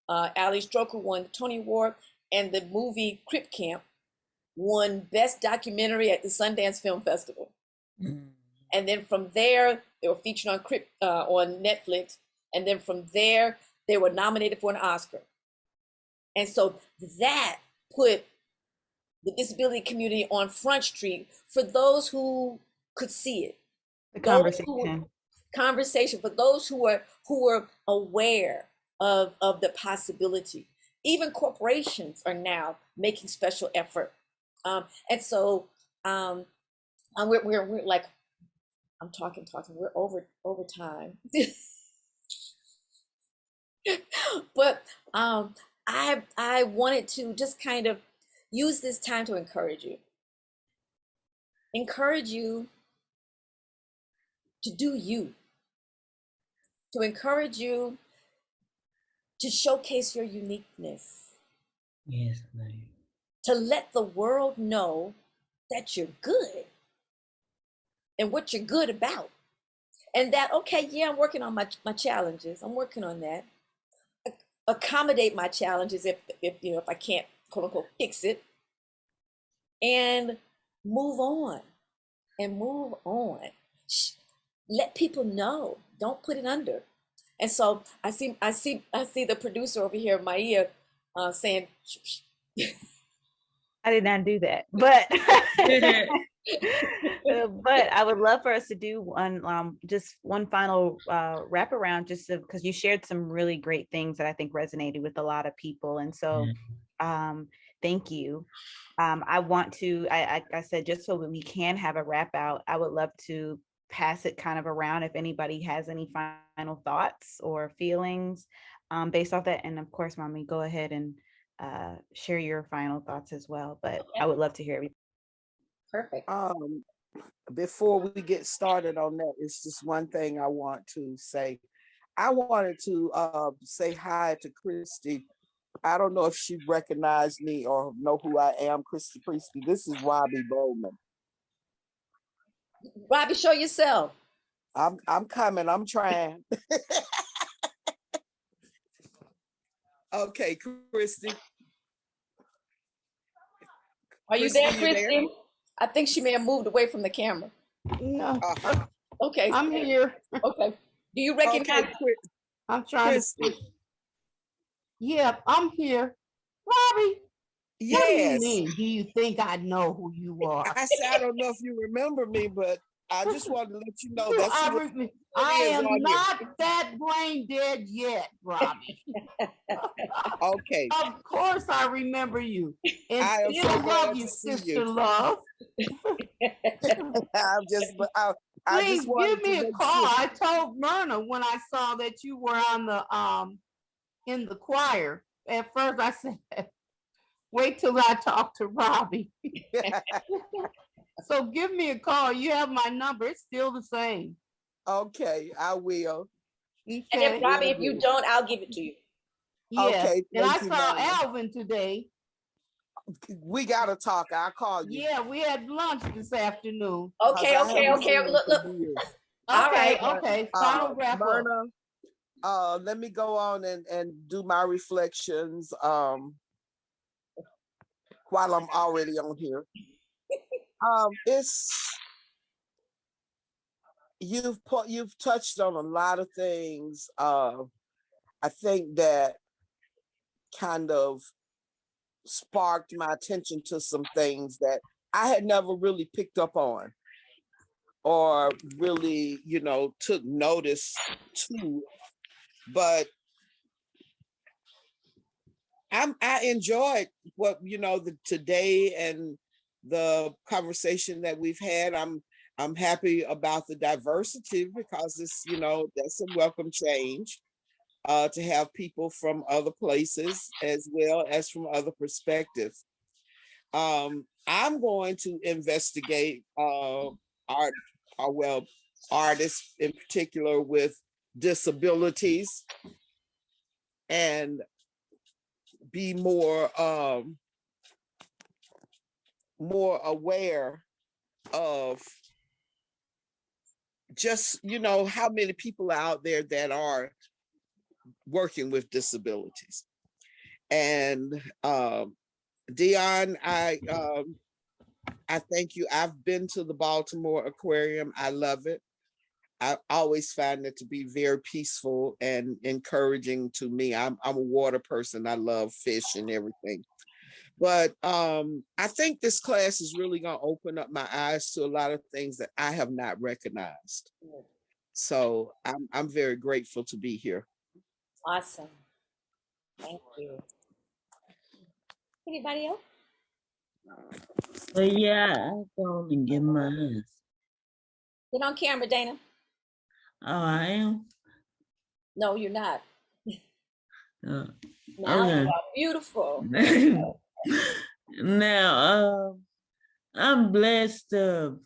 Ali Stroker won the Tony Award. And the movie Crip Camp won Best Documentary at the Sundance Film Festival. Mm. And then from there, they were featured on Netflix. And then from there, they were nominated for an Oscar. And so that put the disability community on Front Street for those who could see it. The conversation. Conversation for those who were aware of the possibility. Even corporations are now making special effort. And so we're like, I'm talking, we're over time. But I wanted to just kind of use this time to encourage you to do you, to encourage you to showcase your uniqueness. Yes, ma'am. To let the world know that you're good and what you're good about. And that, okay, yeah, I'm working on my challenges. I'm working on that. Accommodate my challenges if I can't, quote unquote, fix it, and move on. Let people know. Don't put it under. And so I see the producer over here, Maya, saying, I did not do that, but but I would love for us to do one final wraparound, just because you shared some really great things that I think resonated with a lot of people. And so thank you. I want to, I said, just so we can have a wrap out, I would love to pass it kind of around if anybody has any final thoughts or feelings based off that. And of course, Mommy, go ahead and share your final thoughts as well, but okay. I would love to hear everything. Perfect. Before we get started on that, it's just one thing I want to say. I wanted to say hi to Christy. I don't know if she recognized me or know who I am, Christy Priestley. This is Robbie Bowman. Robbie, show yourself. I'm coming. I'm trying. Okay, Christy. Are you there, Christy? I think she may have moved away from the camera. No. Okay. I'm here. Okay. Do you recognize? Okay, I'm trying Christy. to. Yeah, I'm here. Robbie, what do you Yes. mean? Do you think I know who you are? I said, I don't know if you remember me, but I just wanted to let you know that's who it I is am on here. not that brain dead yet, Robbie. Okay. Of course I remember you. And I am still so love glad you, to see sister you. love. I Please just wanted give me to a make call. sure. I told Myrna when I saw that you were on the in the choir. At first I said, wait till I talk to Robbie. So give me a call. You have my number. It's still the same. Okay, I will. And Okay. if Robbie, if you don't, I'll give it to you. Yes. Okay, And I thank you, saw Myrna. Alvin today. We gotta talk. I'll call you. Yeah, we had lunch this afternoon. Okay, 'Cause I okay, haven't okay. seen him Look, for look. years. All Okay, right. okay. Final wrap up. Myrna, let me go on and do my reflections while I'm already on here. It's you've touched on a lot of things. I think that kind of sparked my attention to some things that I had never really picked up on or really, took notice to. But I enjoyed what today and the conversation that we've had. I'm happy about the diversity because it's that's a welcome change to have people from other places as well as from other perspectives. I'm going to investigate art, artists in particular with disabilities and be more aware of just how many people are out there that are working with disabilities. And Dion, I thank you. I've been to the Baltimore Aquarium. I love it. I always find it to be very peaceful and encouraging to me. I'm a water person. I love fish and everything. But I think this class is really going to open up my eyes to a lot of things that I have not recognized. So I'm very grateful to be here. Awesome. Thank you. Anybody else? But yeah, I go and get mine. Get on camera, Dana. Oh, I am? No, you're not. Oh, Now you okay. are beautiful. Now, I'm blessed to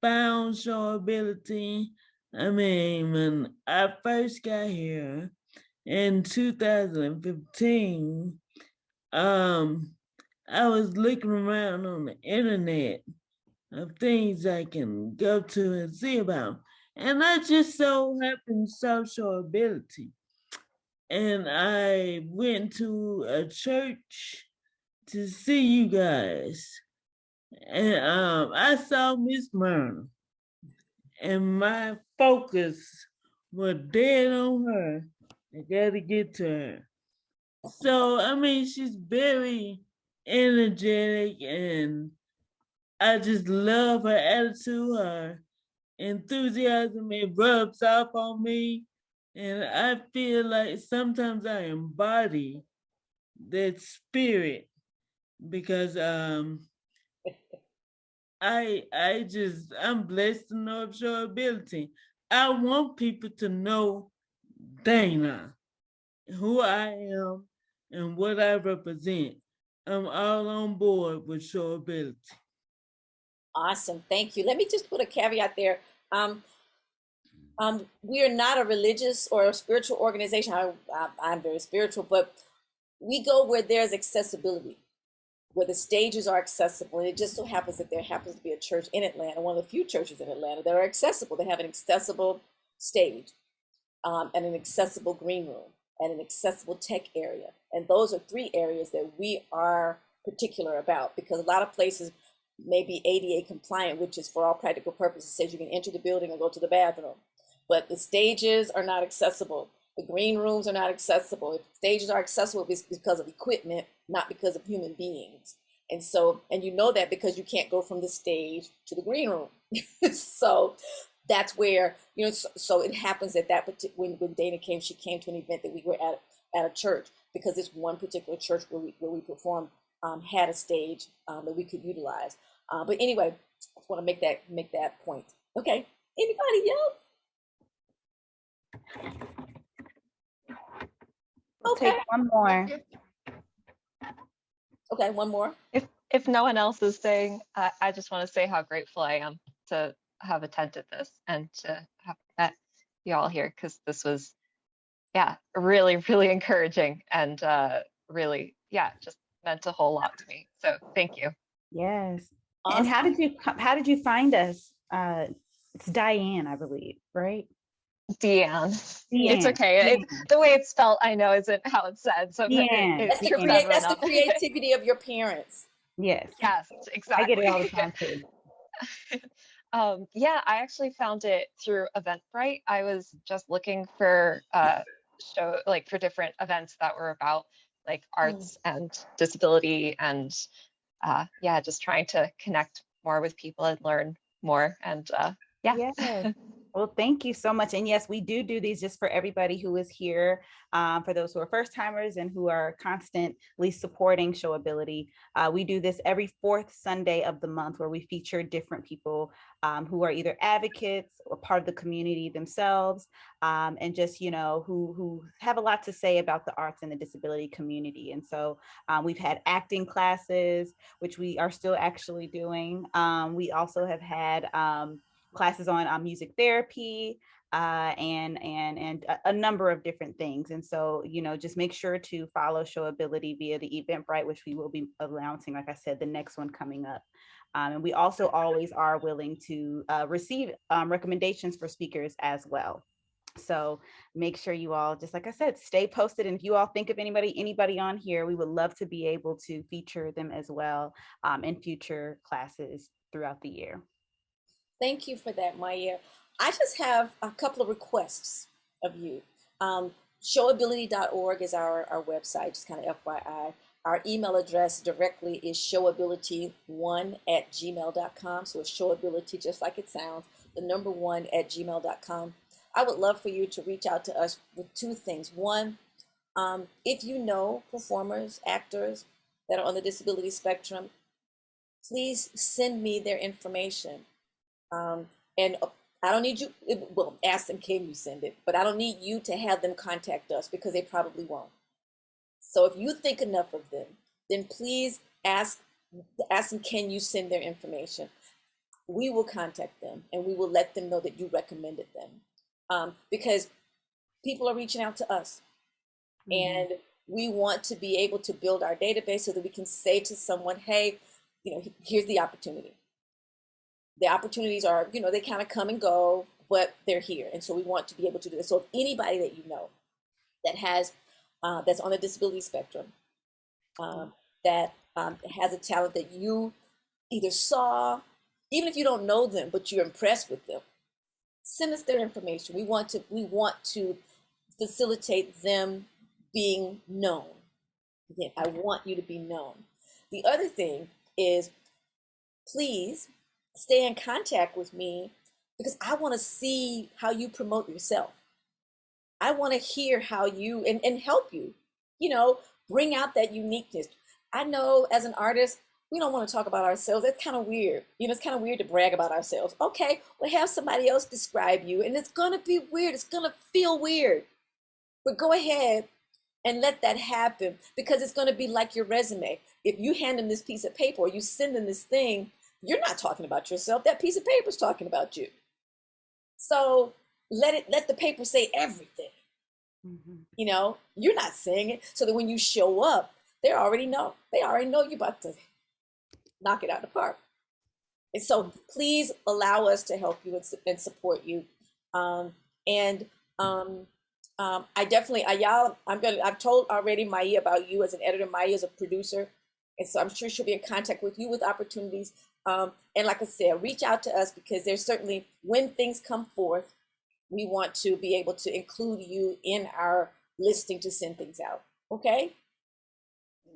found SHOWAbilty. I mean, when I first got here in 2015, I was looking around on the internet of things I can go to and see about. And I just so happened to saw SHOWAbilty. And I went to a church to see you guys. And I saw Miss Myrna. And my focus was dead on her. I gotta get to her. So, I mean, she's very energetic and I just love her attitude, her enthusiasm. It rubs off on me. And I feel like sometimes I embody that spirit because I'm blessed to know of SHOWAbilty. I want people to know Dana, who I am and what I represent. I'm all on board with SHOWAbilty. Awesome. Thank you. Let me just put a caveat there. We are not a religious or a spiritual organization. I'm very spiritual, but we go where there's accessibility, where the stages are accessible. And it just so happens that there happens to be a church in Atlanta, one of the few churches in Atlanta that are accessible. They have an accessible stage and an accessible green room and an accessible tech area. And those are three areas that we are particular about because a lot of places maybe ADA compliant, which is for all practical purposes says you can enter the building and go to the bathroom. But the stages are not accessible. The green rooms are not accessible. If stages are accessible, it's because of equipment, not because of human beings. And so, and you know that because you can't go from the stage to the green room. So that's where, you know, so it happens at that when Dana came, she came to an event that we were at a church, because this one particular church where we performed had a stage that we could utilize. But anyway, I just want to make that point. Okay, anybody else? We'll take one more. Okay, one more. If no one else is saying, I just want to say how grateful I am to have attended this and to have met you all here, because this was, yeah, really, really encouraging and really, yeah, just meant a whole lot to me. So thank you. Yes. Awesome. And how did you find us? It's Diane, I believe, right? Deanne. Deanne. It's okay. The way it's spelled, I know, isn't how it's said. So Deanne. That's the, trips everyone that's the up. creativity of your parents. Yes. Yes, exactly. I get it all the time too. Yeah, I actually found it through Eventbrite. I was just looking for for different events that were about like arts and disability, and yeah, just trying to connect more with people and learn more. And yeah. Yes. Well, thank you so much. And yes, we do these just for everybody who is here, for those who are first timers and who are constantly supporting SHOWAbilty. We do this every fourth Sunday of the month, where we feature different people who are either advocates or part of the community themselves, and just, you know, who have a lot to say about the arts and the disability community. And so we've had acting classes, which we are still actually doing. We also have had classes on music therapy, and a number of different things. And so, you know, just make sure to follow SHOWAbilty via the Eventbrite, which we will be announcing, like I said, the next one coming up. And we also always are willing to receive recommendations for speakers as well. So make sure you all, just like I said, stay posted. And if you all think of anybody on here, we would love to be able to feature them as well in future classes throughout the year. Thank you for that, Maya. I just have a couple of requests of you. SHOWAbilty.org is our website, just kind of FYI. Our email address directly is SHOWAbilty1@gmail.com. So it's SHOWAbilty, just like it sounds, the number 1@gmail.com. I would love for you to reach out to us with two things. One, if you know performers, actors that are on the disability spectrum, please send me their information. And I don't need you, well, ask them, can you send it? But I don't need you to have them contact us, because they probably won't. So if you think enough of them, then please ask them, can you send their information? We will contact them and we will let them know that you recommended them, because people are reaching out to us. And we want to be able to build our database so that we can say to someone, hey, you know, here's the opportunity. The opportunities are, you know, they kind of come and go, but they're here. And so we want to be able to do this. So if anybody that you know that has, that's on the disability spectrum, that has a talent that you either saw, even if you don't know them, but you're impressed with them, send us their information. We want to facilitate them being known. I want you to be known. The other thing is, please stay in contact with me, because I want to see how you promote yourself. I want to hear how you and help you, you know, bring out that uniqueness. I know as an artist, we don't want to talk about ourselves. That's kind of weird. You know, it's kind of weird to brag about ourselves. Okay, we'll have somebody else describe you, and it's going to be weird. It's going to feel weird. But go ahead and let that happen, because it's going to be like your resume. If you hand them this piece of paper or you send them this thing, you're not talking about yourself. That piece of paper is talking about you. So let the paper say everything. You know, you're not saying it, so that when you show up, they already know you're about to knock it out of the park. And so please allow us to help you and support you. I definitely, I've told already Maya about you as an editor. Maya is a producer. And so I'm sure she'll be in contact with you with opportunities. And like I said, reach out to us because there's certainly, when things come forth, we want to be able to include you in our listing to send things out. Okay?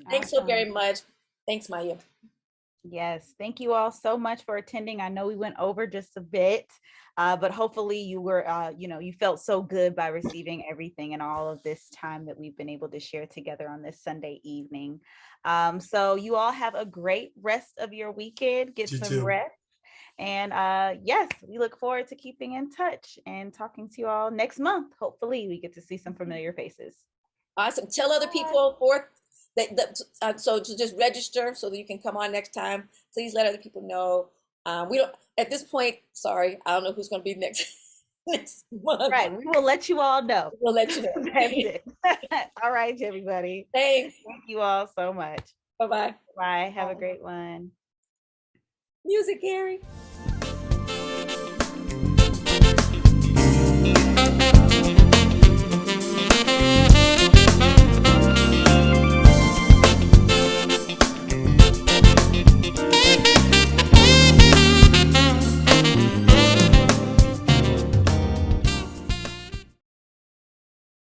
Thanks so very Awesome. much. Thanks, Maya. Yes, thank you all so much for attending. I know we went over just a bit, but hopefully you were, you felt so good by receiving everything and all of this time that we've been able to share together on this Sunday evening. So you all have a great rest of your weekend. Get You some too. rest. And yes, we look forward to keeping in touch and talking to you all next month. Hopefully we get to see some familiar faces. Awesome. Tell other people so to just register so that you can come on next time. Please let other people know. We don't, at this point, sorry, I don't know who's going to be next next month. Right, we will let you all know. We'll let you know. That's it. All right, everybody. Thanks. Thank you all so much. Bye-bye. Bye. Have a great one. Music, Gary.